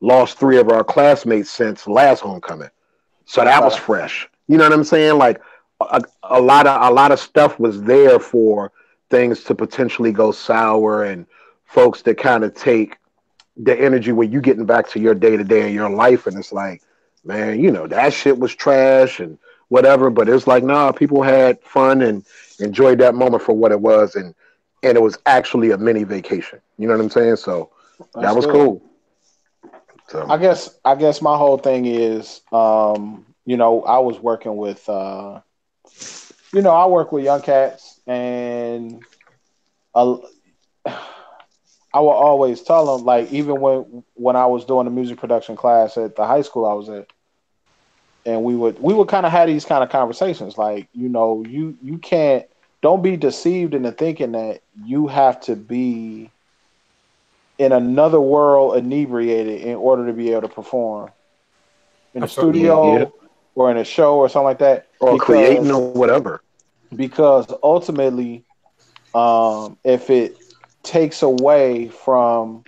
lost three of our classmates since last homecoming, so that was Okay. fresh. You know what I'm saying? Like a lot of stuff was there for things to potentially go sour, and folks that kind of take the energy where you getting back to your day to day in your life, and it's like, man, that shit was trash and whatever. But it's like, nah, people had fun and enjoyed that moment for what it was, and it was actually a mini vacation. You know what I'm saying? So that That's was good. cool. So I guess my whole thing is, I was working with, I work with young cats, and uh, I will always tell them, like, even when I was doing the music production class at the high school I was at, and we would kind of have these kind of conversations, like, you can't, don't be deceived into thinking that you have to be in another world inebriated in order to be able to perform in I the feel you. yeah, studio. or in a show or something like that, or creating or whatever. Because ultimately, if it takes away from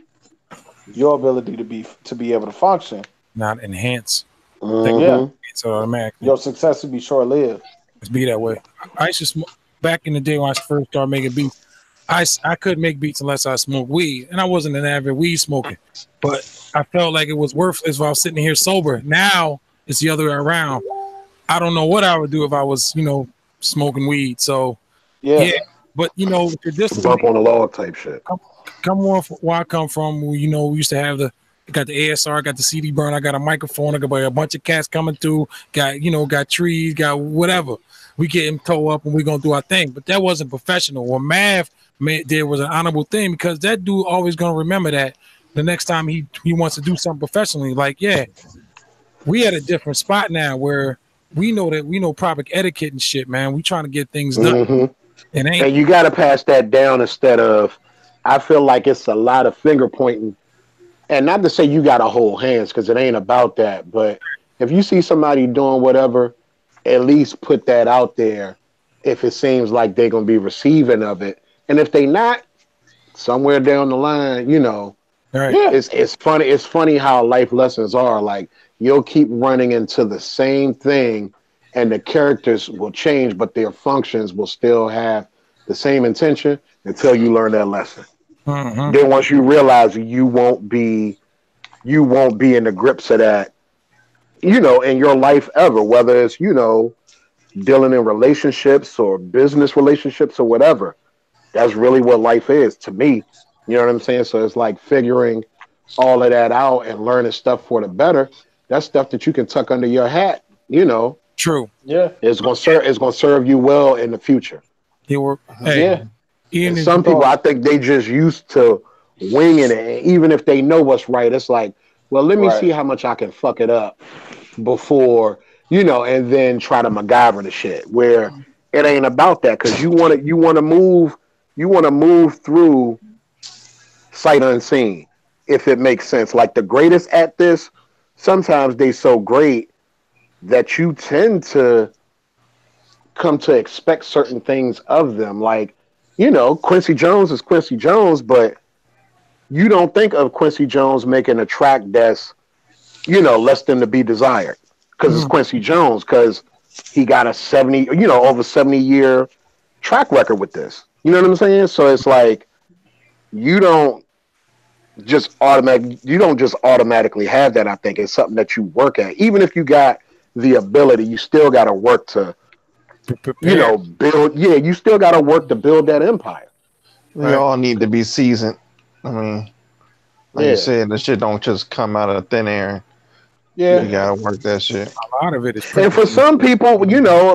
your ability to be able to function, not enhance. Yeah, So automatically, your success will be short lived. Let's be that way. I used to smoke back in the day when I first started making beats. I couldn't make beats unless I smoked weed, and I wasn't an avid weed smoker, but I felt like it was worthless if I was sitting here sober. Now it's the other way around. I don't know what I would do if I was, smoking weed. So yeah, but traditionally, bump on the log type shit. Come on, where I come from, we used to have got the ASR, got the CD burn, I got a microphone, I got a bunch of cats coming through, got trees, got whatever. We get him toe up and we're gonna do our thing. But that wasn't professional. What Mav did was an honorable thing, because that dude always gonna remember that the next time he wants to do something professionally. Like, yeah, we at a different spot now where we know proper etiquette and shit, man. We trying to get things done. And you got to pass that down instead of, I feel like it's a lot of finger pointing. And not to say you got to hold hands, because it ain't about that. But if you see somebody doing whatever, at least put that out there if it seems like they're going to be receiving of it. And if they not, somewhere down the line, it's funny. It's funny how life lessons are. Like, you'll keep running into the same thing, and the characters will change, but their functions will still have the same intention until you learn that lesson. Then once you realize you won't be in the grips of that, in your life ever, whether it's, dealing in relationships or business relationships or whatever. That's really what life is to me. You know what I'm saying? So it's like figuring all of that out and learning stuff for the better. That's stuff that you can tuck under your hat, True. Yeah. It's gonna serve you well in the future. And some people, I think they just used to winging it. And even if they know what's right, it's like, well, let me see how much I can fuck it up before, and then try to MacGyver the shit. Where it ain't about that, because you want to move through sight unseen, if it makes sense. Like, the greatest at this, sometimes they so great that you tend to come to expect certain things of them. Like, Quincy Jones is Quincy Jones, but you don't think of Quincy Jones making a track that's, less than to be desired, because it's Quincy Jones, because he got a over 70-year track record with this. You know what I'm saying? So it's like, you don't just automatically have that. I think it's something that you work at. Even if you got the ability, you still got to work to, build. Yeah, you still got to work to build that empire. We all need to be seasoned. I mean, like you said, the shit don't just come out of thin air. Yeah, you gotta work that shit. A lot of it is. And for some people,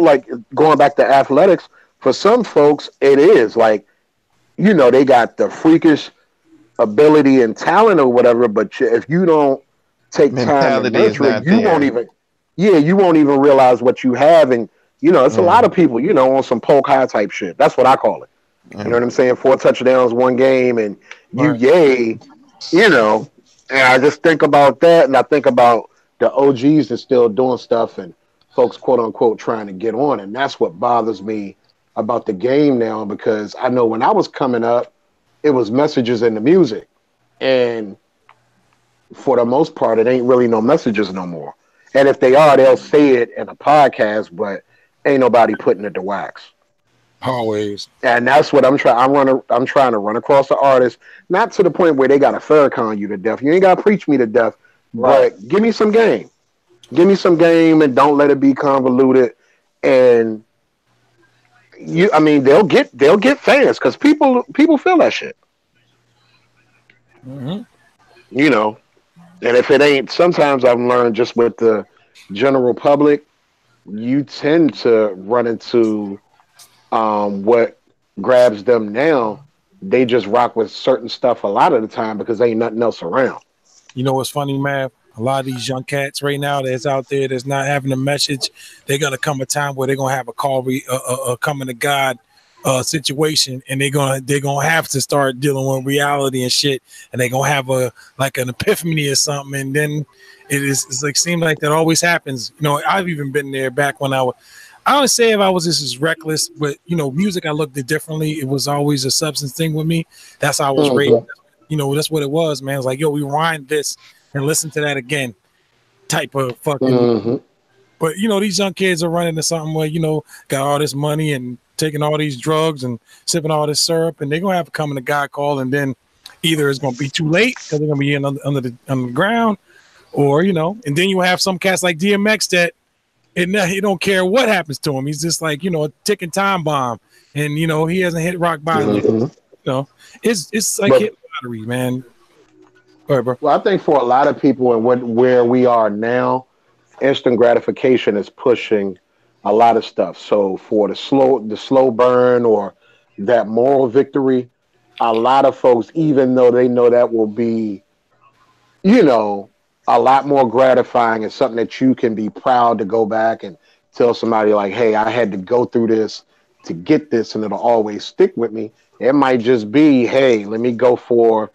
like going back to athletics, for some folks, it is like, they got the freakish ability and talent or whatever, but if you don't take time to nurture it, you won't even realize what you have. And it's a lot of people, on some poke high type shit. That's what I call it. You know what I'm saying? 4 touchdowns, 1 game, and and I just think about that, and I think about the OGs that's still doing stuff, and folks, quote unquote, trying to get on. And that's what bothers me about the game now, because I know when I was coming up, it was messages in the music. And for the most part, it ain't really no messages no more. And if they are, they'll say it in a podcast, but ain't nobody putting it to wax. Always. And that's what I'm trying. I'm trying to run across the artist, not to the point where they got to Farrakhan you to death. You ain't got to preach me to death, but give me some game. Give me some game, and don't let it be convoluted. And they'll get fans, because people feel that shit. And if it ain't, sometimes I've learned just with the general public, you tend to run into what grabs them now. They just rock with certain stuff a lot of the time because ain't nothing else around. You know what's funny, man? A lot of these young cats right now that's out there that's not having a message, they're gonna come a time where they're gonna have a call, coming to God situation, and they're gonna have to start dealing with reality and shit, and they're gonna have an epiphany or something, and then it's like seems like that always happens. I've even been there back when I don't say if I was just as reckless, but music I looked at differently. It was always a substance thing with me. That's how I was raised. That's what it was, man. It's like, yo, we rewind this and listen to that again, type of fucking. But these young kids are running to something where got all this money and taking all these drugs and sipping all this syrup, and they're gonna have to come in a God call, and then either it's gonna be too late because they're gonna be under the ground, or and then you have some cats like DMX that he don't care what happens to him. He's just like a ticking time bomb, and he hasn't hit rock bottom. It's like hit lottery, man. Go ahead, bro. Well, I think for a lot of people and where we are now, instant gratification is pushing a lot of stuff. So for the slow burn or that moral victory, a lot of folks, even though they know that will be, a lot more gratifying and something that you can be proud to go back and tell somebody like, hey, I had to go through this to get this and it'll always stick with me. It might just be, hey, let me go for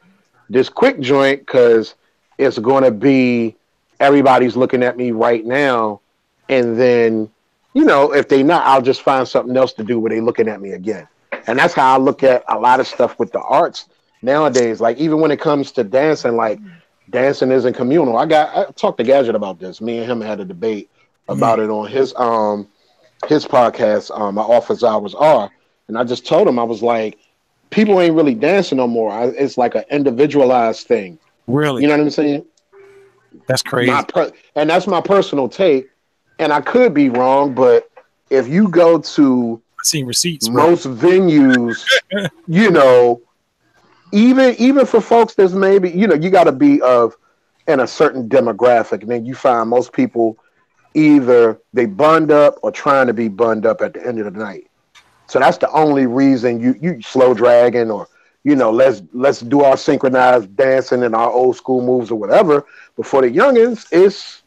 this quick joint because it's going to be everybody's looking at me right now. And then, if they not, I'll just find something else to do where they looking at me again. And that's how I look at a lot of stuff with the arts nowadays. Like even when it comes to dancing, like dancing isn't communal. I talked to Gadget about this. Me and him had a debate about it on his podcast, My Office Hours Are. And I just told him, I was like, people ain't really dancing no more. It's like an individualized thing. Really? You know what I'm saying? That's crazy. And that's my personal take. And I could be wrong, but if you go to I've seen receipts, most venues, even for folks that's maybe, you got to be in a certain demographic. And then you find most people either they bunned up or trying to be bunned up at the end of the night. So that's the only reason you slow dragging or, let's do our synchronized dancing and our old school moves or whatever. But for the youngins, it's,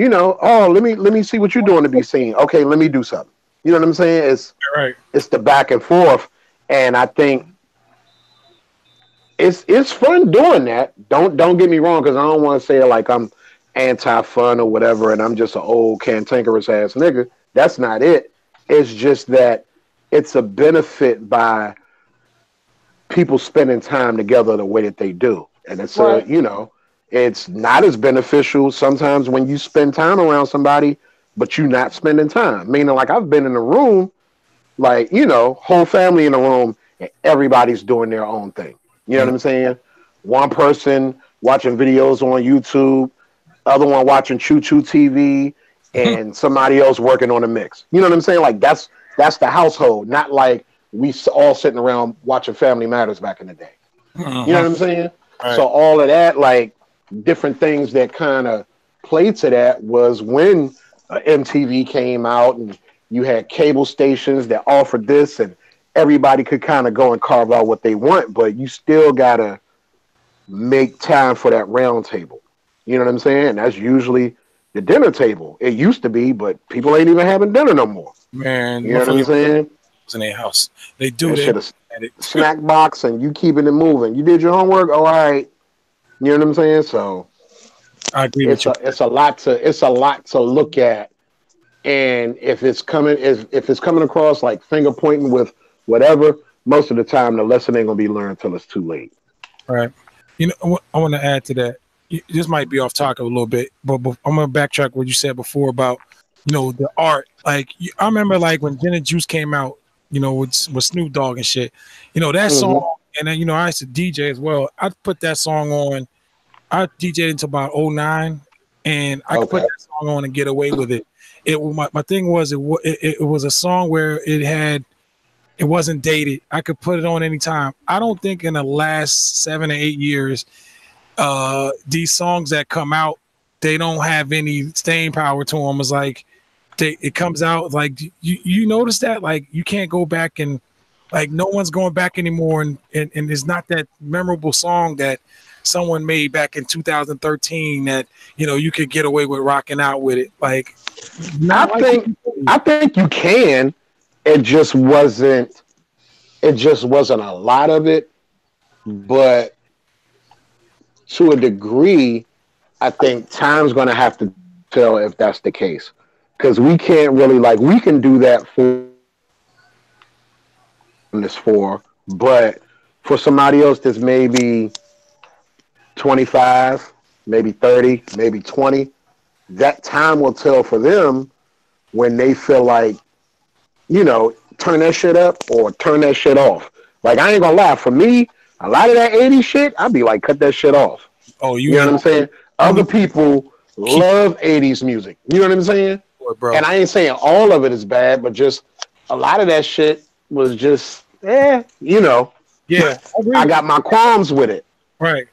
oh, let me see what you're doing to be seen. Okay, let me do something. You know what I'm saying? It's the back and forth. And I think it's fun doing that. Don't get me wrong, because I don't want to say like I'm anti-fun or whatever and I'm just an old cantankerous ass nigga. That's not it. It's just that it's a benefit by people spending time together the way that they do. And it's it's not as beneficial sometimes when you spend time around somebody, but you're not spending time. Meaning, like, I've been in a room, like, whole family in a room, and everybody's doing their own thing. You know what I'm saying? One person watching videos on YouTube, other one watching Choo Choo TV, and somebody else working on a mix. You know what I'm saying? Like, that's the household, not like we all sitting around watching Family Matters back in the day. You know what I'm saying? Right. So all of that, like, different things that kind of played to that was when MTV came out and you had cable stations that offered this and everybody could kind of go and carve out what they want, but you still got to make time for that round table. You know what I'm saying? That's usually the dinner table. It used to be, but people ain't even having dinner no more. Man, you know what I'm saying? In their house, they do that. Snack box and you keeping it moving. You did your homework, all right. You know what I'm saying? So I agree with you. It's a lot to look at, and if it's coming across like finger pointing with whatever, most of the time the lesson ain't gonna be learned till it's too late. All right. I want to add to that. This might be off topic a little bit, but I'm gonna backtrack what you said before about the art. Like I remember like when Gin and Juice came out, with Snoop Dogg and shit. That song, and then I used to DJ as well. I put that song on. I DJed until about 2009, and I could put that song on and get away with it. My thing was it was a song where it wasn't dated. I could put it on anytime. I don't think in the last 7 or 8 years, these songs that come out, they don't have any staying power to them. It's like it comes out like you notice that like you can't go back and like no one's going back anymore, and it's not that memorable song that someone made back in 2013 that you could get away with rocking out with it. Like I think you can. It just wasn't It just wasn't a lot of it, but to a degree, I think time's going to have to tell if that's the case. Because we can't really, like, we can do that for this for, but for somebody else that's maybe 25, maybe 30, maybe 20, that time will tell for them when they feel like, turn that shit up or turn that shit off. Like, I ain't gonna lie, for me, a lot of that 80s shit, I'd be like, cut that shit off. Oh, You know what I'm saying? Other people love 80s music. You know what I'm saying? Bro. And I ain't saying all of it is bad, but just a lot of that shit was just, Yeah, I got my qualms with it. Right.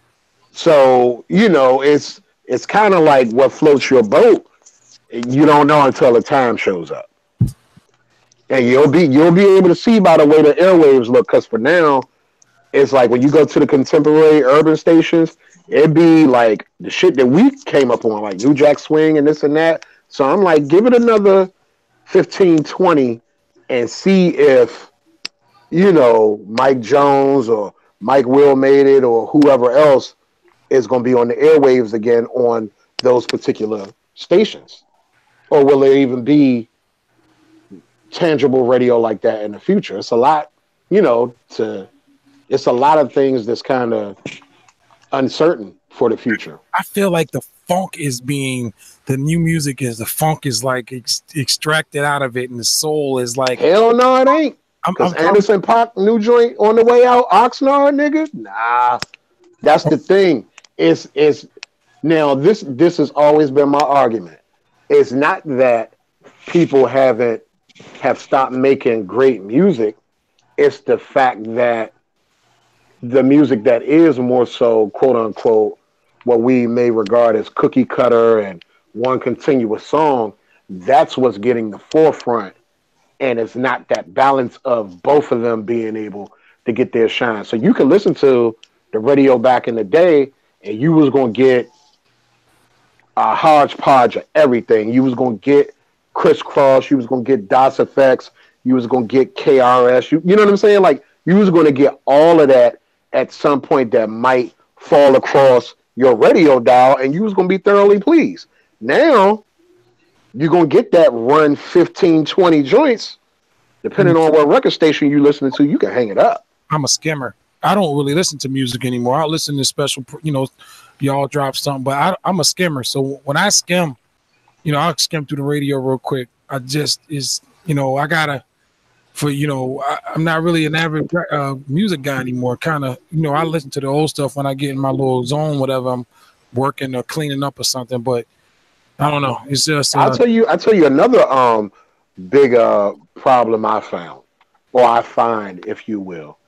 So, it's kind of like what floats your boat. You don't know until the time shows up. And you'll be able to see by the way the airwaves look, because for now, it's like when you go to the contemporary urban stations, it'd be like the shit that we came up on, like New Jack Swing and this and that. So I'm like, give it another 15, 20 and see if, Mike Jones or Mike Will Made It or whoever else is going to be on the airwaves again on those particular stations. Or will there even be tangible radio like that in the future? It's a lot, it's a lot of things that's kind of uncertain for the future. I feel like the new music is like extracted out of it, and the soul is like, hell no, it ain't. Because Anderson .Paak new joint on the way out, Oxnard, nigga. Nah, that's the thing. It's now this has always been my argument. It's not that people have stopped making great music. It's the fact that the music that is more so, quote unquote, what we may regard as cookie cutter and one continuous song, that's what's getting the forefront. And it's not that balance of both of them being able to get their shine. So you can listen to the radio back in the day and you was going to get a hodgepodge of everything. You was going to get Crisscross, you was going to get DOS Effects, you was going to get KRS, you know what I'm saying? Like, you was going to get all of that at some point that might fall across your radio dial, and you was going to be thoroughly pleased. Now, you're going to get that run 15, 20 joints, depending on what record station you're listening to, you can hang it up. I'm a skimmer. I don't really listen to music anymore. I listen to special, y'all drop something, but I'm a skimmer. So when I skim, I'll skim through the radio real quick. I gotta, I'm not really an average music guy anymore. Kind of, I listen to the old stuff when I get in my little zone, whatever I'm working or cleaning up or something. But I don't know. It's just. I'll tell you another big problem I found, or I find, if you will.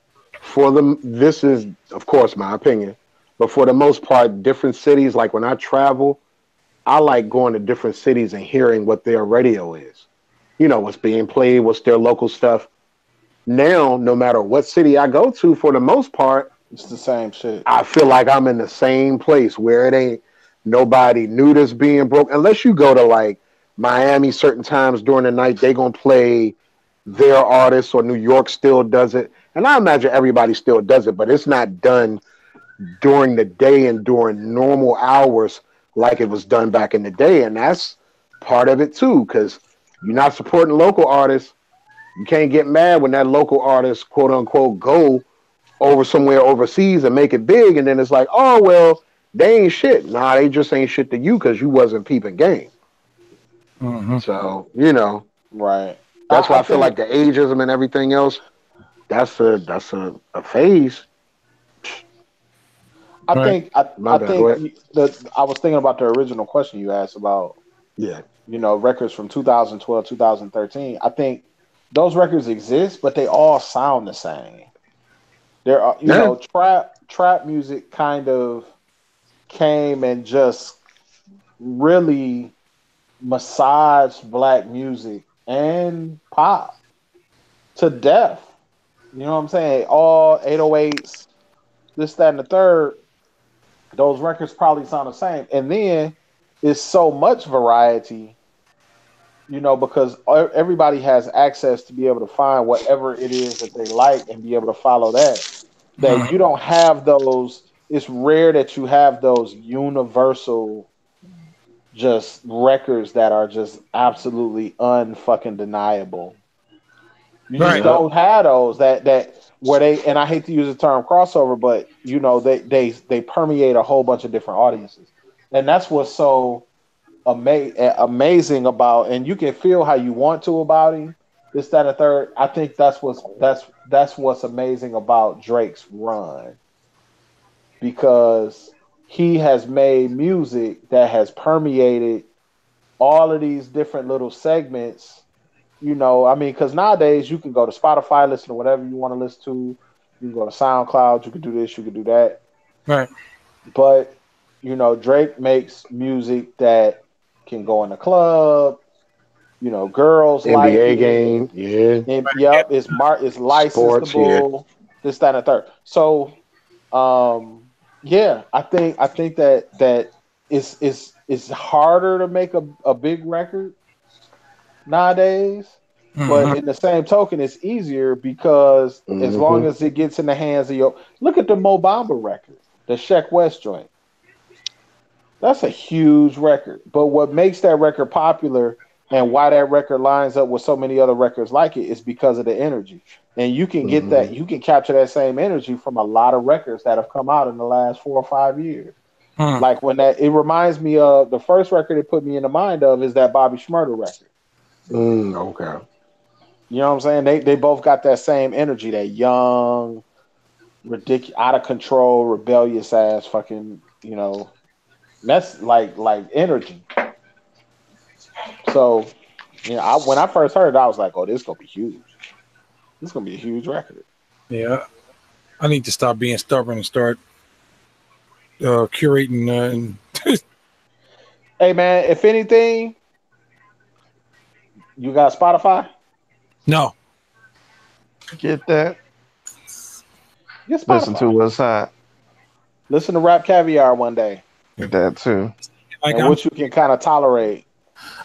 This is, of course, my opinion, but for the most part, different cities. Like when I travel, I like going to different cities and hearing what their radio is. What's being played, what's their local stuff. Now, no matter what city I go to, for the most part, it's the same shit. I feel like I'm in the same place where it ain't nobody new that's being broke. Unless you go to like Miami certain times during the night, they gonna play their artists, or New York still does it. And I imagine everybody still does it, but it's not done during the day and during normal hours like it was done back in the day. And that's part of it too, because you're not supporting local artists. You can't get mad when that local artist, quote unquote, go over somewhere overseas and make it big. And then it's like, oh, well, they ain't shit. Nah, they just ain't shit to you because you wasn't peeping game. Mm-hmm. So, right. That's why I feel like the ageism and everything else, that's a phase. I think I was thinking about the original question you asked about, records from 2012, 2013. I think those records exist, but they all sound the same. There are, trap music kind of came and just really massaged black music and pop to death. You know what I'm saying? All 808s, this, that, and the third. Those records probably sound the same. And then there's so much variety you know, because everybody has access to be able to find whatever it is that they like and be able to follow that. That you don't have those. It's rare that you have those universal just records that are just absolutely unfucking deniable. You just don't have those that where they, and I hate to use the term crossover, but you know they permeate a whole bunch of different audiences, and that's what's so amazing about. And you can feel how you want to about him, this, that, and third. I think that's what's amazing about Drake's run, because he has made music that has permeated all of these different little segments. You know, I mean, because nowadays you can go to Spotify, listen to whatever you want to listen to. You can go to SoundCloud, you can do this, you can do that. Right. But, you know, Drake makes music that can go in the club. You know, girls NBA like game, yeah. And, yep, it's licensable. This, that, and third. So, yeah, I think that it's harder to make a big record nowadays, but in the same token, it's easier because as long as it gets in the hands of your, look at the Mo Bamba record, the Sheck West joint. That's a huge record, but what makes that record popular and why that record lines up with so many other records like it is because of the energy. And you can get that, you can capture that same energy from a lot of records that have come out in the last 4 or 5 years. Like when that, it reminds me of the first record it put me in the mind of is that Bobby Shmurda record. Okay. You know what I'm saying? They both got that same energy, that young, ridiculous, out of control, rebellious ass fucking, you know, that's like energy. So, you know, when I first heard it, I was like, "Oh, this is gonna be huge. This is gonna be a huge record." Yeah, I need to stop being stubborn and start curating. Hey, man, if anything, you got Spotify? No. Get that. Get Spotify. Listen to what's hot. Listen to Rap Caviar one day. Get that too. Like and what you can kind of tolerate.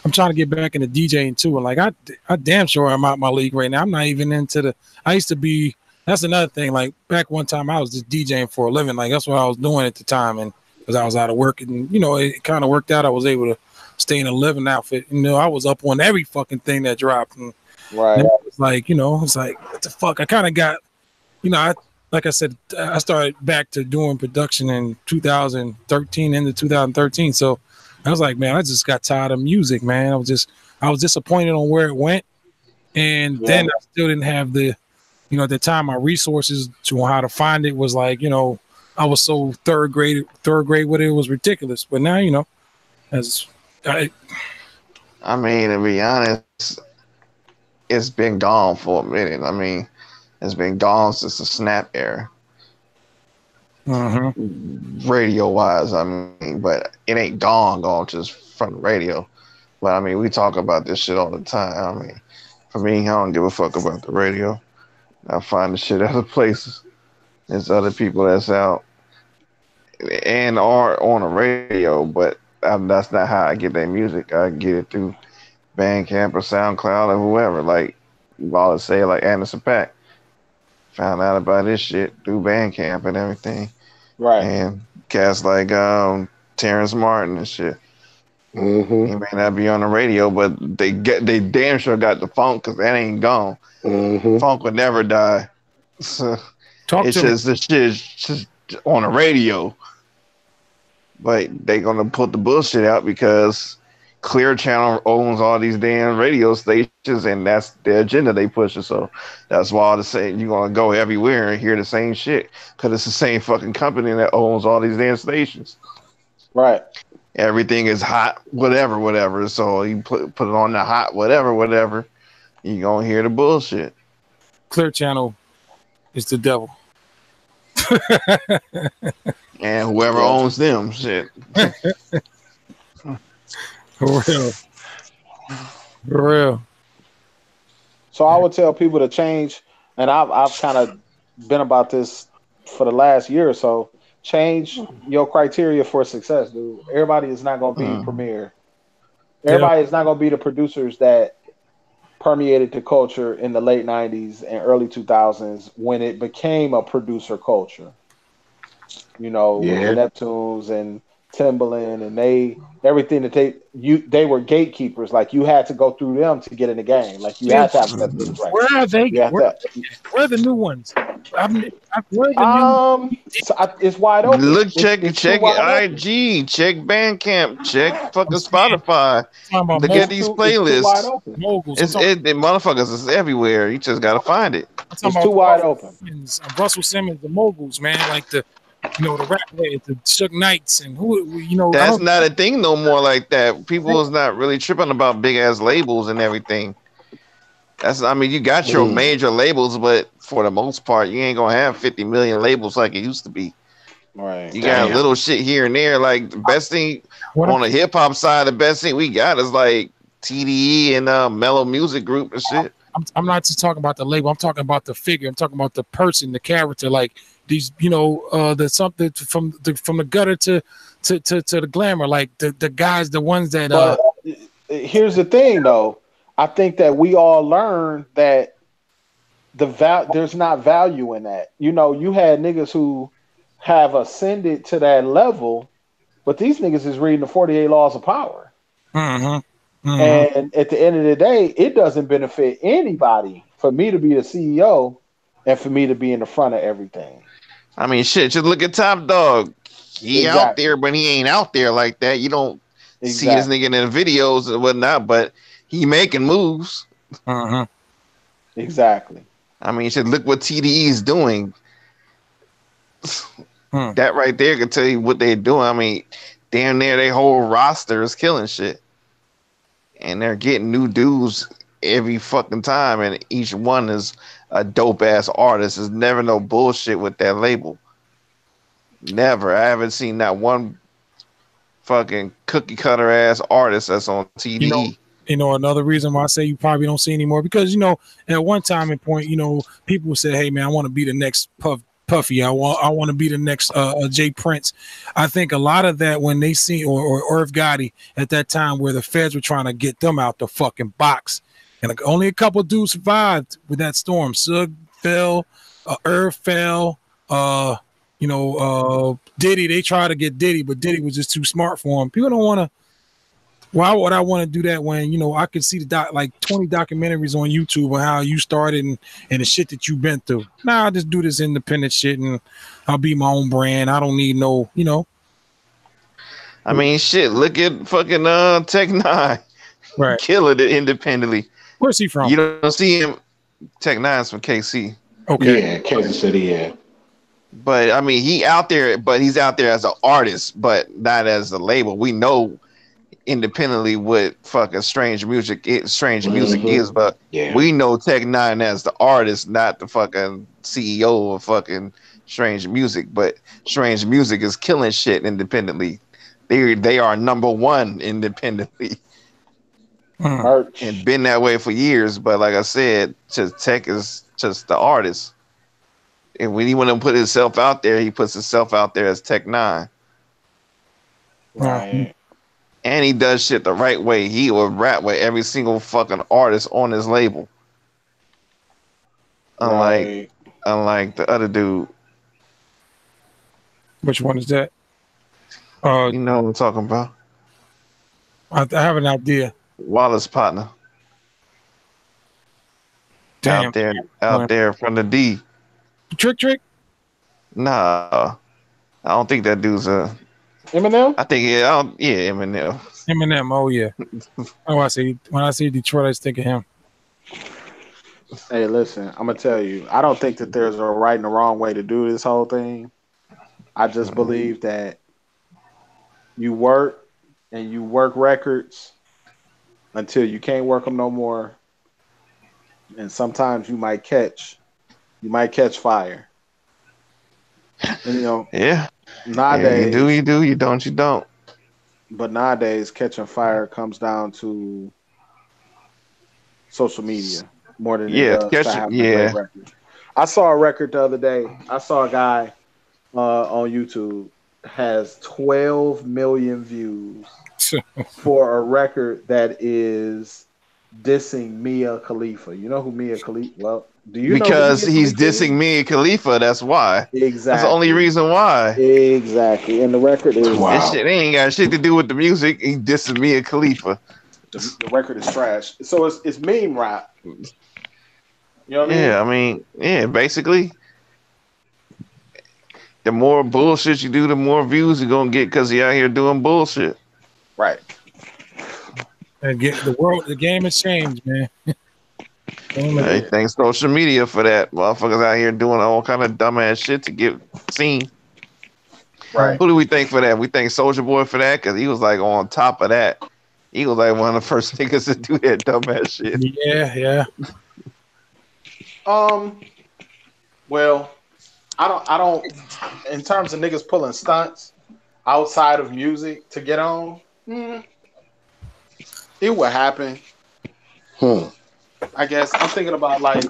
I'm trying to get back into DJing too, and like I damn sure I'm out my league right now. I'm not even into the. I used to be. That's another thing. Like back one time, I was just DJing for a living. Like that's what I was doing at the time, and because I was out of work, and you know it kind of worked out. I was able to stay in a living outfit. You know, I was up on every fucking thing that dropped. And right. It's like, you know, it's like what the fuck. I kind of got, you know, like I said, I started back to doing production in 2013 into 2013. So I was like, man, I just got tired of music, man. I was disappointed on where it went. And then I still didn't have the, you know, at the time, my resources to how to find it was like, you know, I was so third grade with it. It was ridiculous. But now, you know, I mean, to be honest, it's been gone for a minute. I mean, it's been gone since the Snap era. Radio wise, I mean, but it ain't gone just from the radio. But I mean, we talk about this shit all the time. I mean, for me, I don't give a fuck about the radio. I find the shit other places. There's other people that's out and are on the radio, but that's not how I get their music. I get it through Bandcamp or SoundCloud or whoever. Like Wallace say, like Anderson .Paak found out about this shit through Bandcamp and everything. Right. And cats like Terrence Martin and shit. He may not be on the radio, but they damn sure got the funk, because that ain't gone. Funk would never die. So it's just the shit just on the radio. But they gonna put the bullshit out because Clear Channel owns all these damn radio stations, and that's the agenda they pushing. So that's why I say you're gonna go everywhere and hear the same shit, because it's the same fucking company that owns all these damn stations. Right. Everything is hot, whatever. So you put it on the hot, whatever. You gonna hear the bullshit. Clear Channel is the devil. And whoever owns them, shit. For real. So I would tell people to change, and I've kind of been about this for the last year or so. Change your criteria for success, dude. Everybody is not going to be premier. Everybody is not going to be the producers that permeated the culture in the late 90s and early 2000s when it became a producer culture. You know, with the Neptunes and Timbaland, and everything that they were gatekeepers. Like, you had to go through them to get in the game. Like, you had to have the music right. Where are they? Where are the new ones? Where are the new? It's wide open. Look, check IG, check Bandcamp, check fucking Spotify. Look at these playlists. The motherfuckers is everywhere. You just gotta find it. It's too wide open. Russell Simmons, the moguls, man, like the rap heads, the Suge Knights, and That's not a thing no more like that. People is not really tripping about big ass labels and everything. You got your major labels, but for the most part, you ain't gonna have 50 million labels like it used to be. Right. You got little shit here and there. Like, the best thing on the hip hop side, the best thing we got is like TDE and Mellow Music Group and shit. I'm not just talking about the label. I'm talking about the figure. I'm talking about the person, the character. Like these, the something from the gutter to the glamour. Like the guys, the ones that. But here's the thing, though. I think that we all learned that there's not value in that. You had niggas who have ascended to that level, but these niggas is reading the 48 Laws of Power. Mm-hmm. Mm-hmm. And at the end of the day, it doesn't benefit anybody for me to be the CEO and for me to be in the front of everything. Shit, just look at Top Dog. He out there, but he ain't out there like that. You don't see this nigga in the videos and whatnot, but he making moves. Uh-huh. Exactly. Shit, look what TDE is doing. That right there can tell you what they're doing. Damn near their whole roster is killing shit. And they're getting new dudes every fucking time, and each one is a dope ass artist. There's never no bullshit with that label. Never. I haven't seen that one fucking cookie cutter ass artist that's on TDE. Another reason why I say you probably don't see anymore, because at one time and point, people would say, "Hey man, I want to be the next Puffy. I want to be the next Jay Prince." I think a lot of that when they see or Irv Gotti at that time, where the feds were trying to get them out the fucking box, and only a couple of dudes survived with that storm. Suge fell, Irv fell, Diddy. They tried to get Diddy, but Diddy was just too smart for him. People don't want to. Why would I want to do that when I could see 20 documentaries on YouTube on how you started and the shit that you've been through? Nah, I just do this independent shit and I'll be my own brand. I don't need no. Shit. Look at fucking Tech Nine, right? Killing it independently. Where's he from? You don't see him. Tech Nine's from KC. Okay, yeah, Kansas City, yeah. But he out there, but he's out there as an artist, but not as a label. We know independently what fucking strange music is, but we know Tech Nine as the artist, not the fucking CEO of fucking Strange Music. But Strange Music is killing shit independently. They are number one independently, and been that way for years. But like I said, just Tech is just the artist, and when he want to put himself out there, he puts himself out there as Tech Nine. Right. And he does shit the right way. He will rap with every single fucking artist on his label. Unlike the other dude. Which one is that? You know what I'm talking about. I have an idea. Wallace partner. Damn. Out there from the D. Trick? Nah. I don't think that dude's a Eminem? I think Eminem. Eminem, oh yeah. When I see Detroit, I just think of him. Hey, listen, I'm gonna tell you, I don't think that there's a right and a wrong way to do this whole thing. I just believe that you work records until you can't work them no more. And sometimes you might catch fire. And, yeah. Nowadays, you do, you don't. But nowadays, catching fire comes down to social media more than it does to have a great record. I saw a record the other day. I saw a guy on YouTube has 12 million views for a record that is dissing Mia Khalifa. You know who Mia Khalifa? Well, do you know? Because who Mia he's Khalifa dissing Mia Khalifa. That's why. Exactly. That's the only reason why. Exactly. And the record is Wow. It ain't got shit to do with the music. He dissing Mia Khalifa. the record is trash. So it's meme rap. You know what I mean, basically. The more bullshit you do, the more views you're gonna get because you're out here doing bullshit. Right. And the game has changed, man. Hey, thanks social media for that. Motherfuckers out here doing all kind of dumbass shit to get seen. Right. Who do we thank for that? We thank Soulja Boy for that because he was like on top of that. He was like one of the first niggas to do that dumbass shit. Yeah. Well, I don't. In terms of niggas pulling stunts outside of music to get on, it would happen. I guess I'm thinking about like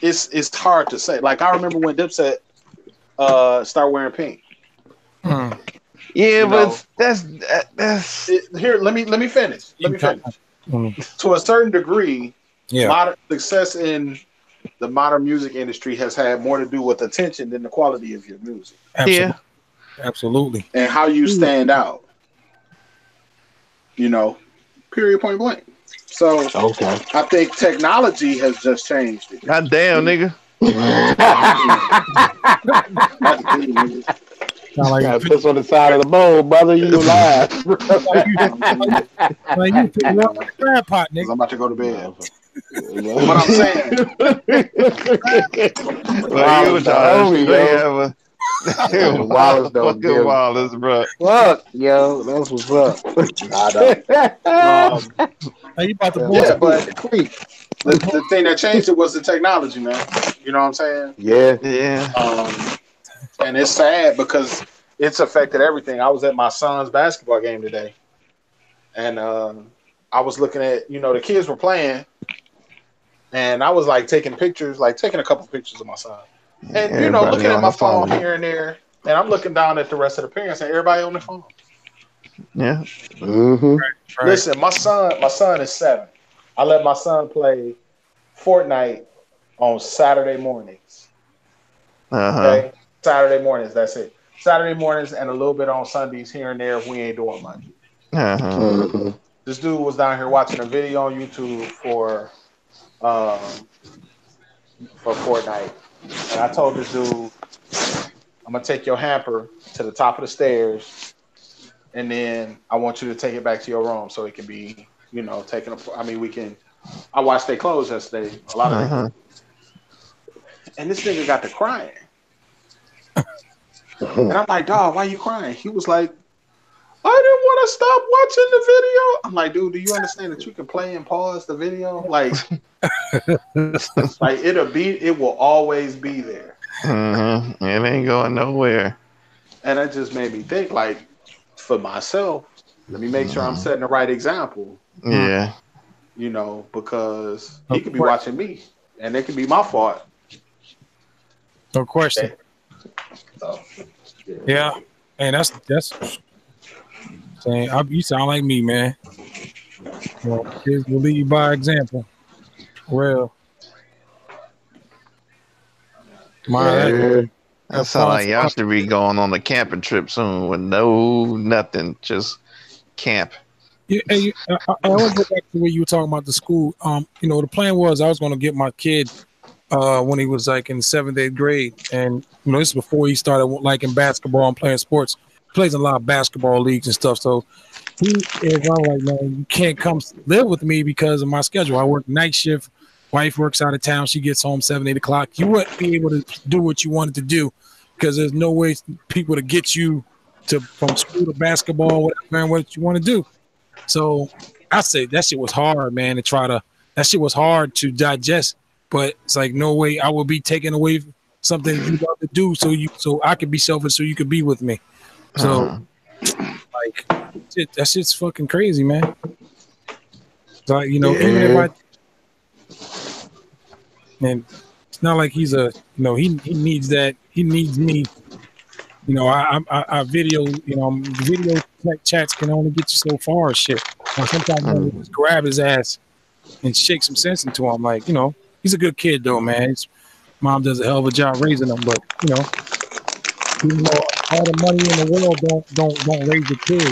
it's hard to say. Like I remember when Dipset started wearing pink. Yeah, but that's here. Let me finish. To a certain degree, modern success in the modern music industry has had more to do with attention than the quality of your music. Absolutely. And how you stand out. Period, point blank. So I think technology has just changed it. God damn, nigga. Like piss on the side of the bowl, brother. You alive? Like you pick one with the crab pot, nigga. I'm about to go to bed. What I'm saying. Wallace don't give Wallace, bro. Fuck, yo, that's what's up. You about to but the thing that changed it was the technology, man. You know what I'm saying? Yeah. And it's sad because it's affected everything. I was at my son's basketball game today, and I was looking at, the kids were playing, and I was like taking a couple pictures of my son, and looking at my phone here and there, and I'm looking down at the rest of the parents, and everybody on their phone. Yeah. Mm-hmm. Right. Listen, my son is 7. I let my son play Fortnite on Saturday mornings. Okay, Saturday mornings. That's it. Saturday mornings and a little bit on Sundays here and there if we ain't doing much. This dude was down here watching a video on YouTube for Fortnite, and I told this dude, I'm gonna take your hamper to the top of the stairs, and then I want you to take it back to your room so it can be, taken. I watched they clothes yesterday. A lot of them. And this nigga got to crying. And I'm like, dog, why you crying? He was like, I didn't want to stop watching the video. I'm like, dude, do you understand that you can play and pause the video? Like, it will always be there. It ain't going nowhere. And that just made me think, like, for myself, let me make sure I'm setting the right example. Yeah. Because he could be watching me, and it could be my fault. No question. Yeah, and that's saying you sound like me, man. Kids will lead by example. Well, that sounds like y'all should be going on a camping trip soon with nothing, just camp. Yeah, I want to go back to where you were talking about the school. The plan was I was going to get my kid when he was like in 7th, 8th grade, and this is before he started liking basketball and playing sports. He plays in a lot of basketball leagues and stuff. So I'm like, man, you can't come live with me because of my schedule. I work night shift. Wife works out of town. She gets home 7, 8 o'clock. You wouldn't be able to do what you wanted to do because there's no way people to get you from school to basketball, whatever, and what you want to do. So I say that shit was hard, man. That shit was hard to digest. But it's like no way I will be taking away something you love to do, so I could be selfish, so you could be with me. So, that shit's fucking crazy, man. So even if and it's not like he's he needs that. He needs me You know, I video, you know, video chats can only get you so far. Shit. Or sometimes you just grab his ass and shake some sense into him. Like, you know, he's a good kid though, man. His mom does a hell of a job raising him, but you know, even though all the money in the world don't raise a kid,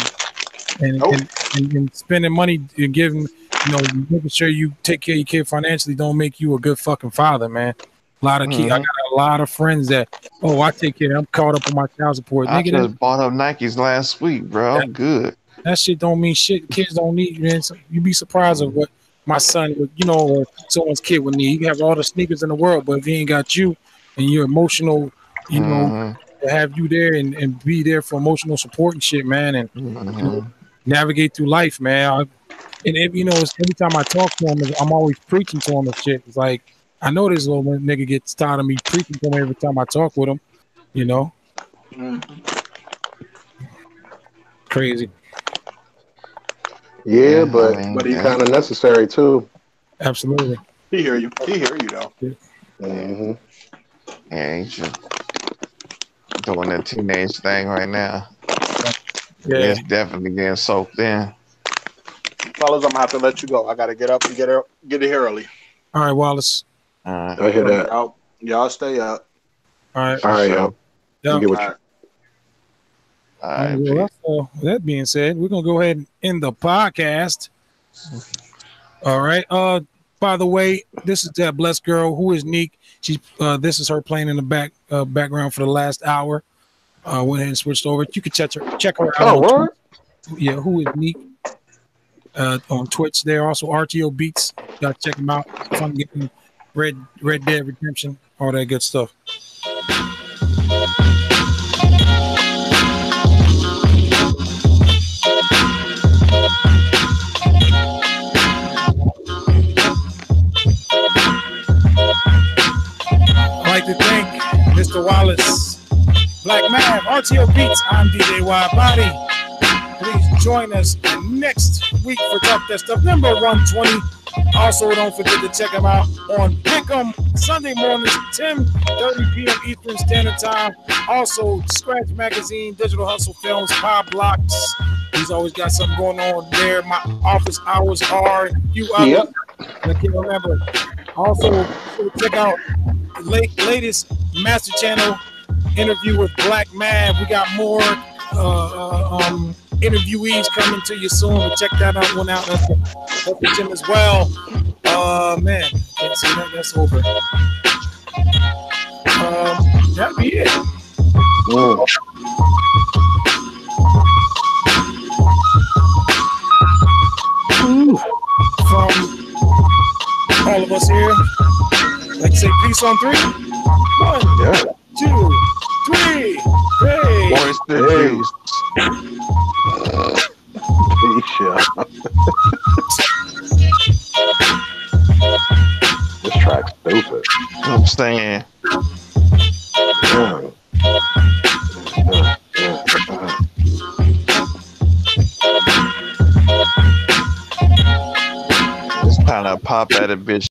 and spending money and giving, you know, making sure you take care of your kid financially don't make you a good fucking father, man. A lot of kids, I got a lot of friends that, oh, I take care. I'm caught up on my child support. I Nigga, just bought up Nikes last week, bro. I'm good. That shit don't mean shit. Kids don't need, man. So you'd be surprised of what my son would, you know, or someone's kid would need. You can have all the sneakers in the world, but if he ain't got you and you're emotional, you know, to have you there and be there for emotional support and shit, man, and you know, navigate through life, man. And you know, every time I talk to him, I'm always preaching to him and shit. It's like, I know this little nigga gets tired of me preaching to him every time I talk with him, you know. Crazy. Yeah, but it's kind of necessary too. Absolutely. He hear you. He hear you though. Mm-hmm. Yeah, ain't you doing that teenage thing right now? Yeah, it's definitely getting soaked in. Fellas, I'm gonna have to let you go. I gotta get up and get here early. All right, Wallace. I hear that. Y'all stay up. All right. All right, yo. Yeah. Get what All right. Well, that being said, we're gonna go ahead and end the podcast. All right. By the way, this is that blessed girl who is Neek. She's this is her playing in the background for the last hour. Went ahead and switched over. You can check her out. Oh, word? Yeah, who is Neek? On Twitch there. Also RTO Beats. Gotta check them out. Fun getting Red Dead Redemption, all that good stuff. I'd like to thank Mr. Wallace, Black Mav, RTO Beats. I'm DJ WIDEBODY. Please join us next week for Talk That Stuff number 120. Also, don't forget to check them out on Pick'em Sunday mornings, 10:30 p.m. Eastern Standard Time. Also, Scratch Magazine, Digital Hustle Films, Pop Blocks. He's always got something going on there. My office hours are I can't remember. Also, check out the latest Master Channel interview with Black Man. We got more interviewees coming to you soon. But check that one out. That's the gym as well. Man, can't see that. That's over. That'd be it. From all of us here, like to say peace on 3. 1, 2, 3. Hey. Boys, peace. This track's stupid. I'm saying. It's time to pop at a bitch